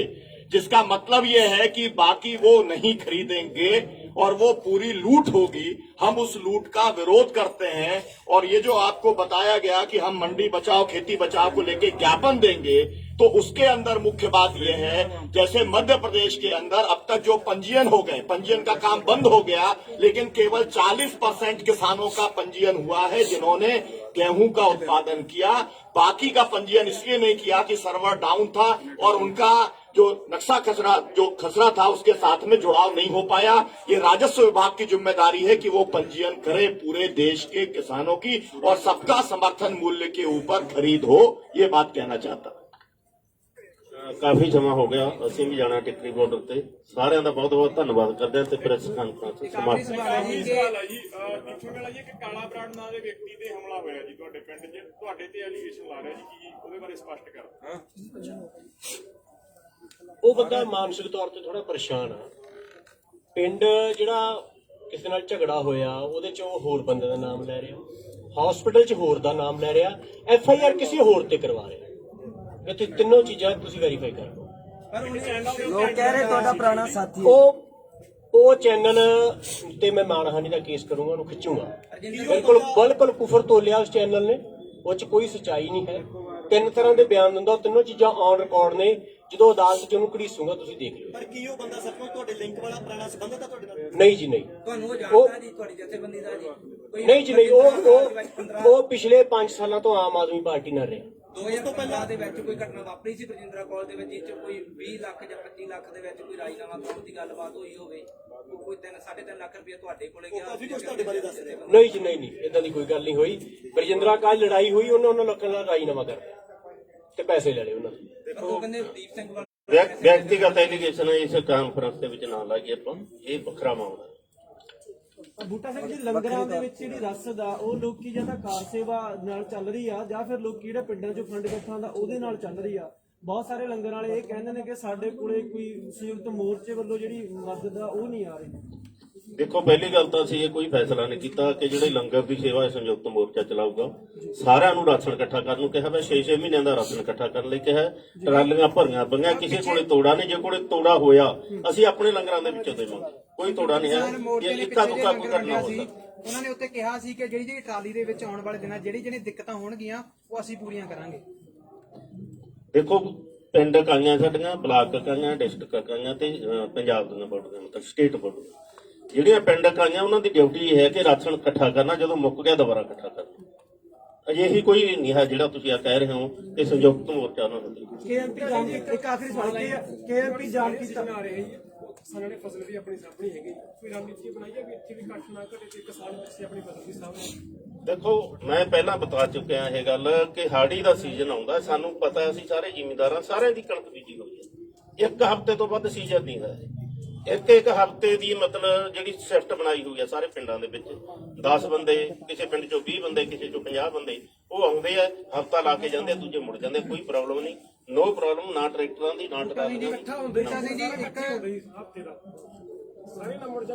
[SPEAKER 12] जिसका मतलब ये है कि बाकी वो नहीं खरीदेंगे और वो पूरी लूट होगी। हम उस लूट का विरोध करते हैं। और ये जो आपको बताया गया कि हम मंडी बचाओ खेती बचाओ को लेके ज्ञापन देंगे, तो उसके अंदर मुख्य बात यह है, जैसे मध्य प्रदेश के अंदर अब तक जो पंजीयन हो गए, पंजीयन का काम बंद हो गया, लेकिन केवल 40% किसानों का पंजीयन हुआ है जिन्होंने गेहूं का उत्पादन किया। बाकी का पंजीयन इसलिए नहीं किया कि सर्वर डाउन था और उनका जो नक्शा खसरा था उसके साथ में जुड़ाव नहीं हो पाया। ये राजस्व विभाग की जिम्मेदारी है कि वो पंजीयन करे पूरे देश के किसानों की और सबका समर्थन मूल्य के ऊपर खरीद हो। ये बात कहना चाहता।
[SPEAKER 2] ਕਾਫੀ ਜਮਾ ਹੋ ਗਿਆ, ਅਸੀਂ ਵੀ ਜਾਣਾ ਟਿਕਰੀ ਬਾਰਡਰ ਤੇ। ਸਾਰਿਆਂ ਦਾ ਬਹੁਤ ਬਹੁਤ ਧੰਨਵਾਦ ਕਰਦੇ ਹਾਂ ਤੇ ਪ੍ਰੈਸ ਕਾਨਫਰੰਸ ਸਮਾਪਤ।
[SPEAKER 3] ਸਵਾਲ ਹੈ ਜੀ ਦੇਖਣ ਵਾਲਾ ਜੀ ਕਿ ਕਾਲਾ ਬਰਾੜ ਨਾਂ ਦੇ ਵਿਅਕਤੀ ਤੇ ਹਮਲਾ ਹੋਇਆ ਜੀ ਤੁਹਾਡੇ ਪਿੰਡ 'ਚ, ਤੁਹਾਡੇ ਤੇ ਐਲੀਗੇਸ਼ਨ ਲਾ ਰਿਹਾ ਜੀ, ਕੀ ਉਹਦੇ ਬਾਰੇ ਸਪਸ਼ਟ ਕਰੋ।
[SPEAKER 11] ਉਹ ਬੰਦਾ ਮਾਨਸਿਕ ਤੌਰ ਤੇ ਥੋੜਾ ਪਰੇਸ਼ਾਨ ਆ। ਪਿੰਡ ਜਿਹੜਾ ਕਿਸੇ ਨਾਲ ਝਗੜਾ ਹੋਇਆ ਉਹਦੇ 'ਚ ਉਹ ਹੋਰ ਬੰਦੇ ਦਾ ਨਾਮ ਲੈ ਰਿਹਾ, ਹਸਪੀਟਲ 'ਚ ਹੋਰ ਦਾ ਨਾਮ ਲੈ ਰਿਹਾ, FIR ਕਿਸੇ ਹੋਰ ਤੇ ਕਰਵਾ ਰਿਹਾ। ਇੱਥੇ ਤਿੰਨੋਂ ਚੀਜ਼ਾਂ ਤੁਸੀਂ ਵੈਰੀਫਾਈ ਕਰ ਲਓ।
[SPEAKER 10] ਲੋਕ ਕਹਿ ਰਹੇ ਤੁਹਾਡਾ ਪੁਰਾਣਾ ਸਾਥੀ
[SPEAKER 11] ਉਹ ਚੈਨਲ ਤੇ ਮੈਂ ਮਾਨਹਾਨੀ ਦਾ ਕੇਸ ਕਰੂੰਗਾ, ਉਹਨੂੰ ਖਿੱਚੂੰਗਾ। ਬਿਲਕੁਲ ਕੁਫਰ ਤੋਲਿਆ ਉਸ ਚੈਨਲ ਨੇ, ਉਹ 'ਚ ਕੋਈ ਸੱਚਾਈ ਨਹੀਂ ਹੈ। 3 ਤਰ੍ਹਾਂ ਦੇ ਬਿਆਨ ਦਿੰਦਾ, ਉਹ ਤਿੰਨੋਂ ਚੀਜ਼ਾਂ ਔਨ ਰਿਕਾਰਡ ਨੇ। ਜਦੋਂ ਅਦਾਲਤ 'ਚ ਉਹਨੂੰ ਘੜੀਸੂਗਾ ਤੁਸੀਂ ਦੇਖ ਲਿਓ।
[SPEAKER 10] ਪਰ ਕੀ ਉਹ ਬੰਦਾ ਸੱਚਮੁੱਚ ਤੁਹਾਡੇ ਲਿੰਕ ਵਾਲਾ ਪੁਰਾਣਾ ਸੰਬੰਧਤ ਹੈ ਤੁਹਾਡੇ ਨਾਲ?
[SPEAKER 11] ਨਹੀਂ ਜੀ, ਨਹੀਂ।
[SPEAKER 7] ਤੁਹਾਨੂੰ ਉਹ ਜਾਣਦਾ ਜੀ, ਤੁਹਾਡੀ ਜਥੇਬੰਦੀ ਦਾ ਜੀ?
[SPEAKER 11] ਨਹੀਂ ਜੀ, ਨਹੀਂ। ਉਹ ਪਿਛਲੇ 5 ਸਾਲਾਂ ਤੋਂ ਆਮ ਆਦਮੀ ਪਾਰਟੀ ਨਾਲ ਰਿਹਾ।
[SPEAKER 7] 2015 ਦੇ ਵਿੱਚ ਕੋਈ ਘਟਨਾ ਵਾਪਰੀ ਸੀ ਬਰਜਿੰਦਰਾ ਕਾਲਜ ਦੇ ਵਿੱਚ, ਜਿਸ 'ਚ ਕੋਈ 20 ਲੱਖ ਜਾਂ 25 ਲੱਖ ਦੇ ਵਿੱਚ ਕੋਈ ਰਾਜੀਨਾਮਾ ਕਰਾਉਣ ਦੀ ਗੱਲਬਾਤ ਹੋਈ ਹੋਵੇ? ਕੋਈ 3.5 ਲੱਖ ਰੁਪਇਆ ਤੁਹਾਡੇ ਕੋਲੇ ਗਿਆ?
[SPEAKER 10] ਕਾਫੀ ਕੁਝ ਤੁਹਾਡੇ ਬਾਰੇ ਦੱਸ ਰਹੇ ਹੋ।
[SPEAKER 11] ਨਹੀਂ ਜੀ, ਨਹੀਂ, ਇਦਾਂ ਦੀ ਕੋਈ ਗੱਲ ਨਹੀਂ ਹੋਈ। ਬਰਜਿੰਦਰਾ ਕਾਲਜ ਲੜਾਈ ਹੋਈ, ਉਹਨਾਂ ਲੋਕਾਂ ਨਾਲ ਰਾਜੀਨਾਮਾ ਕਰ ਤੇ ਪੈਸੇ ਲੈ ਲਏ ਉਹਨਾਂ ਦੇ।
[SPEAKER 7] ਉਹ ਕਹਿੰਦੇ ਦੀਪ ਸਿੰਘ
[SPEAKER 2] ਵਿਅਕਤੀਗਤ ਐਲੀਗੇਸ਼ਨ ਇਸ ਕਾਨਫਰੰਸ ਦੇ ਵਿੱਚ ਨਾ ਲਾਈਏ ਆਪਾਂ, ਇਹ ਵੱਖਰਾ ਮਾਮਲਾ ਹੈ।
[SPEAKER 13] ਬੂਟਾ ਸਿੰਘ ਜੀ, ਲੰਗਰਾਂ ਦੇ ਵਿੱਚ ਜਿਹੜੀ ਰਸਦ ਆ ਉਹ ਲੋਕੀ ਜਾਂ ਤਾਂ ਕਾਰ ਸੇਵਾ ਨਾਲ ਚੱਲ ਰਹੀ ਆ ਜਾਂ ਫਿਰ ਲੋਕੀ ਜਿਹੜੇ ਪਿੰਡਾਂ 'ਚੋਂ ਫੰਡ ਇਕੱਠਾ ਦਾ ਉਹਦੇ ਨਾਲ ਚੱਲ ਰਹੀ ਆ। ਬਹੁਤ ਸਾਰੇ ਲੰਗਰ ਵਾਲੇ ਇਹ ਕਹਿੰਦੇ ਨੇ ਕਿ ਸਾਡੇ ਕੋਲੇ ਕੋਈ ਸੰਯੁਕਤ ਮੋਰਚੇ ਵੱਲੋਂ ਜਿਹੜੀ ਮਦਦ ਆ ਉਹ ਨਹੀਂ ਆ ਰਹੀ।
[SPEAKER 2] ਦੇਖੋ, ਪਹਿਲੀ ਗੱਲ ਤਾਂ ਅਸੀਂ ਇਹ ਕੋਈ ਫੈਸਲਾ ਨਹੀਂ ਕੀਤਾ ਕਿ ਜਿਹੜੇ ਲੰਗਰ ਦੀ ਸੇਵਾ ਹੈ ਸੰਯੁਕਤ ਮੋਰਚਾ ਚਲਾਊਗਾ। ਸਾਰਿਆਂ ਨੂੰ ਰਾਸ਼ਨ ਇਕੱਠਾ ਕਰਨ ਨੂੰ ਕਿਹਾ ਵਾ, 6-6 ਮਹੀਨਿਆਂ ਦਾ ਰਾਸ਼ਨ ਇਕੱਠਾ ਕਰਨ ਲਈ ਕਿਹਾ। ਟਰਾਲੀਆਂ ਭਰੀਆਂ ਪਈਆਂ, ਕਿਸੇ ਕੋਲੇ ਤੋੜਾ ਨਹੀਂ। ਜੇ ਕੋਲੇ ਤੋੜਾ ਹੋਇਆ ਅਸੀਂ ਆਪਣੇ ਲੰਗਰਾਂ ਦੇ ਵਿੱਚੋਂ ਦੇਵਾਂਗੇ, ਕੋਈ ਤੋੜਾ ਨਹੀਂ ਹੈ। ਇਹ ਇੱਕਾ ਦੁੱਕਾ ਕੋਈ ਕਰਨਾ ਹੁੰਦਾ।
[SPEAKER 6] ਉਹਨਾਂ ਨੇ ਉੱਤੇ ਕਿਹਾ ਸੀ ਕਿ ਜਿਹੜੀ ਟਰਾਲੀ ਦੇ ਵਿੱਚ ਆਉਣ ਵਾਲੇ ਦਿਨਾਂ ਜਿਹੜੀ ਦਿੱਕਤਾਂ ਹੋਣਗੀਆਂ ਉਹ ਅਸੀਂ ਪੂਰੀਆਂ ਕਰਾਂਗੇ।
[SPEAKER 2] ਦੇਖੋ, ਪਿੰਡ ਇਕਾਈਆਂ ਸਾਡੀਆਂ, ਬਲਾਕ ਇਕਾਈਆਂ, ਡਿਸਟ੍ਰਿਕਟ ਇਕਾਈਆਂ ਤੇ ਪੰਜਾਬ ਦੀਆਂ ਬੋਰਡ, ਮਤਲਬ ਸਟੇਟ ਬੋਰਡ, ਜਿਹੜੀਆਂ ਪਿੰਡ ਇਕਾਈਆਂ ਉਹਨਾਂ ਦੀ ਡਿਊਟੀ ਇਹ ਹੈ ਕਿ ਰਾਸ਼ਨ ਇਕੱਠਾ ਕਰਨਾ, ਜਦੋਂ ਮੁੱਕ ਗਿਆ ਦੁਬਾਰਾ ਇਕੱਠਾ ਕਰਨਾ। ਅਜਿਹੀ ਕੋਈ ਨਹੀਂ ਹੈ ਜਿਹੜਾ ਤੁਸੀਂ ਆ ਕਹਿ ਰਹੇ ਹੋ ਕਿ ਸੰਯੁਕਤ ਮੋਰਚਾ ਉਹਨਾਂ ਨੂੰ।
[SPEAKER 13] KMP ਜਾਣ ਇੱਕ ਆਖਰੀ ਸਵਾਲ ਕੀ ਹੈ, KMP ਜਾਣ ਕੀਤਾ
[SPEAKER 3] ਕਿਸਾਨਾਂ ਨੇ ਫਸਲ ਵੀ ਆਪਣੀ ਸਾਂਭਣੀ ਹੈਗੀ, ਕੋਈ ਰਣਨੀਤੀ ਬਣਾਈ ਹੈ ਵੀ ਇੱਥੇ ਵੀ ਘੱਟ ਨਾ ਘਟੇ ਤੇ ਕਿਸਾਨ ਪਿੱਛੇ ਆਪਣੀ ਫਸਲ ਵੀ ਸਾਂਭਣ?
[SPEAKER 2] ਦੇਖੋ, ਮੈਂ ਪਹਿਲਾਂ ਬਤਾ ਚੁੱਕਿਆ ਇਹ ਗੱਲ ਕਿ ਹਾੜੀ ਦਾ ਸੀਜ਼ਨ ਆਉਂਦਾ, ਸਾਨੂੰ ਪਤਾ, ਅਸੀਂ ਸਾਰੇ ਜ਼ਿਮੀਂਦਾਰਾਂ ਸਾਰਿਆਂ ਦੀ ਕਣਕ ਬੀਜੀ ਹੋਈ ਹੈ। 1 ਹਫ਼ਤੇ ਤੋਂ ਵੱਧ ਸੀਜ਼ਨ ਨਹੀਂ ਹੈ। ਇੱਕ ਹਫ਼ਤੇ ਦੀ ਮਤਲਬ ਜਿਹੜੀ ਸ਼ਿਫਟ ਬਣਾਈ ਹੋਈ ਹੈ ਸਾਰੇ ਪਿੰਡਾਂ ਦੇ ਵਿੱਚ, 10 ਬੰਦੇ, ਕਿਸੇ ਪਿੰਡ ਚੋਂ 20 ਬੰਦੇ, ਕਿਸੇ ਚੋਂ 50 ਬੰਦੇ, ਉਹ ਆਉਂਦੇ ਆ, ਹਫ਼ਤਾ ਲਾ ਕੇ ਜਾਂਦੇ, ਦੂਜੇ ਮੁੜ ਜਾਂਦੇ। ਕੋਈ ਪ੍ਰੋਬਲਮ ਨਹੀਂ, ਨੋ ਪ੍ਰੋਬਲਮ, ਨਾ ਟਰੈਕਟਰਾਂ ਦੀ, ਨਾ ਟਰਾਲੀਆਂ ਦੀ,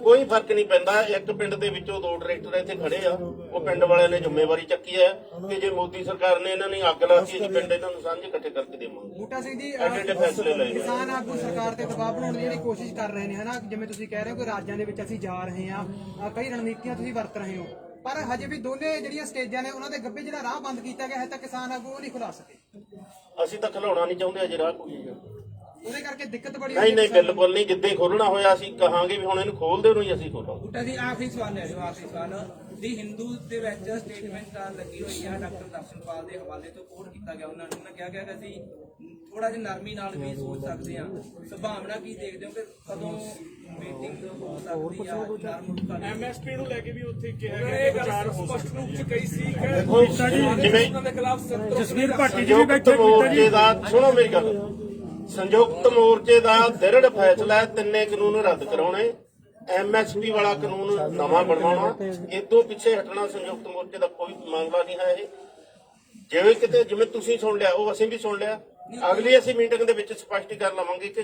[SPEAKER 2] ਕੋਈ ਫਰਕ ਨਹੀਂ ਪੈਂਦਾ। ਇੱਕ ਪਿੰਡ ਦੇ ਵਿੱਚੋਂ 2 ਟਰੈਕਟਰ ਇੱਥੇ ਖੜੇ ਆ, ਉਹ ਪਿੰਡ ਵਾਲਿਆਂ ਨੇ ਜ਼ਿੰਮੇਵਾਰੀ ਚੱਕੀ ਹੈ ਕਿ ਜੇ ਮੋਦੀ ਸਰਕਾਰ ਨੇ ਇਹਨਾਂ ਨੇ ਅੱਗ ਲਾਤੀ, ਅਸੀਂ ਪਿੰਡ ਇਹਨਾਂ ਨੂੰ ਸਾਂਝੇ ਇਕੱਠੇ ਕਰਕੇ ਦੇਵਾਂਗੇ।
[SPEAKER 6] ਬੂਟਾ ਸਿੰਘ ਜੀ,
[SPEAKER 2] ਐਡੇ ਫੈਸਲੇ ਲਏ
[SPEAKER 6] ਕਿਸਾਨ ਆਗੂ ਸਰਕਾਰ ਤੇ ਦਬਾਅ ਬਣਾਉਣ ਦੀ ਜਿਹੜੀ ਕੋਸ਼ਿਸ਼ ਕਰ ਰਹੇ ਨੇ, ਹਨਾ, ਜਿਵੇਂ ਤੁਸੀਂ ਕਹਿ ਰਹੇ ਹੋ ਕਿ ਰਾਜਾਂ ਦੇ ਵਿੱਚ ਅਸੀਂ ਜਾ ਰਹੇ ਹਾਂ, ਕਈ ਰਣਨੀਤੀਆਂ ਤੁਸੀਂ ਵਰਤ ਰਹੇ ਹੋ, ਪਰ ਹਜੇ ਵੀ ਦੋਨੇ ਜਿਹੜੀਆਂ ਸਟੇਜਾਂ ਨੇ ਉਹਨਾਂ ਦੇ ਗੱਭੇ ਜਿਹੜਾ ਰਾਹ ਬੰਦ ਕੀਤਾ ਗਿਆ ਹੈ ਤਾਂ ਕਿਸਾਨ ਆਗੂ ਉਹ ਨਹੀਂ ਖੁਲਾ ਸਕੇ।
[SPEAKER 2] ਅਸੀਂ ਤਾਂ ਖਿਲਾਉਣਾ ਨਹੀਂ ਚਾਹੁੰਦੇ ਅਜੇ ਰਾਹ ਕੋਈ।
[SPEAKER 6] ਉਹਦੇ ਕਰਕੇ ਦਿੱਕਤ ਬੜੀ
[SPEAKER 2] ਨਹੀਂ, ਬਿਲਕੁਲ ਨਹੀਂ। ਜਿੱਦੇ ਖੋਲਣਾ ਹੋਇਆ ਅਸੀਂ ਕਹਾਂਗੇ ਵੀ ਹੁਣ ਇਹਨੂੰ ਖੋਲਦੇ ਨੂੰ ਹੀ ਅਸੀਂ ਖੋਲਾਂਗੇ।
[SPEAKER 7] ਬੂਟਾ ਜੀ, ਆਖਰੀ ਸਵਾਲ ਹੈ, ਆਖਰੀ ਸਵਾਲ ਦੀ ਹਿੰਦੂ ਦੇ ਵਿੱਚ ਸਟੇਟਮੈਂਟ ਲੱਗੀ ਹੋਈ ਹੈ ਡਾਕਟਰ ਦਰਸ਼ਨਪਾਲ ਦੇ ਹਵਾਲੇ ਤੋਂ ਕੋਟ ਕੀਤਾ ਗਿਆ। ਉਹਨਾਂ ਨੇ ਕਿਹਾ ਗਿਆ ਕਿ ਅਸੀਂ ਥੋੜਾ ਜਿਹਾ ਨਰਮੀ ਨਾਲ ਵੀ ਸੋਚ ਸਕਦੇ ਹਾਂ। ਸੰਭਾਵਨਾ ਕੀ ਦੇਖਦੇ ਹੋ ਕਿ ਕਦੋਂ ਮੀਟਿੰਗ ਹੋ ਸਕਦੀ ਆ?
[SPEAKER 3] MSP ਨੂੰ ਲੈ ਕੇ ਵੀ ਉੱਥੇ ਕਿਹਾ ਗਿਆ ਕਿ ਵਿਚਾਰ ਸਪਸ਼ਟ ਰੂਪ ਚ ਕਹੀ ਸੀ ਕਿ
[SPEAKER 2] ਜਿਵੇਂ
[SPEAKER 3] ਜਸਵੀਰ ਭਾਟੀ
[SPEAKER 2] ਜੀ ਵੀ ਬੈਠੇ ਮੋਰਚੇ ਦਾ, ਸੁਣੋ ਮੇਰੀ ਗੱਲ, ਸੰਯੁਕਤ ਮੋਰਚੇ ਦਾ ਦ੍ਰਿੜ ਫੈਸਲਾ ਹੈ 3 ਕਾਨੂੰਨ ਰੱਦ ਕਰਾਉਣੇ, MSP ਵਾਲਾ ਕਾਨੂੰਨ ਨਵਾਂ ਬਣਵਾਉਣਾ। ਇਦੋਂ ਪਿੱਛੇ ਹਟਣਾ ਸੰਯੁਕਤ ਮੋਰਚੇ ਦਾ ਕੋਈ ਮਾਮਲਾ ਨਹੀਂ ਹੈ। ਇਹ ਜਿਵੇਂ ਕਿਤੇ, ਜਿਵੇਂ ਤੁਸੀਂ ਸੁਣ ਲਿਆ, ਉਹ ਅਸੀਂ ਵੀ ਸੁਣ ਲਿਆ। ਅਗਲੀ ਅਸੀਂ ਮੀਟਿੰਗ ਦੇ ਵਿੱਚ ਸਪਸ਼ਟੀਕਰਨ ਲਵਾਂਗੇ ਕਿ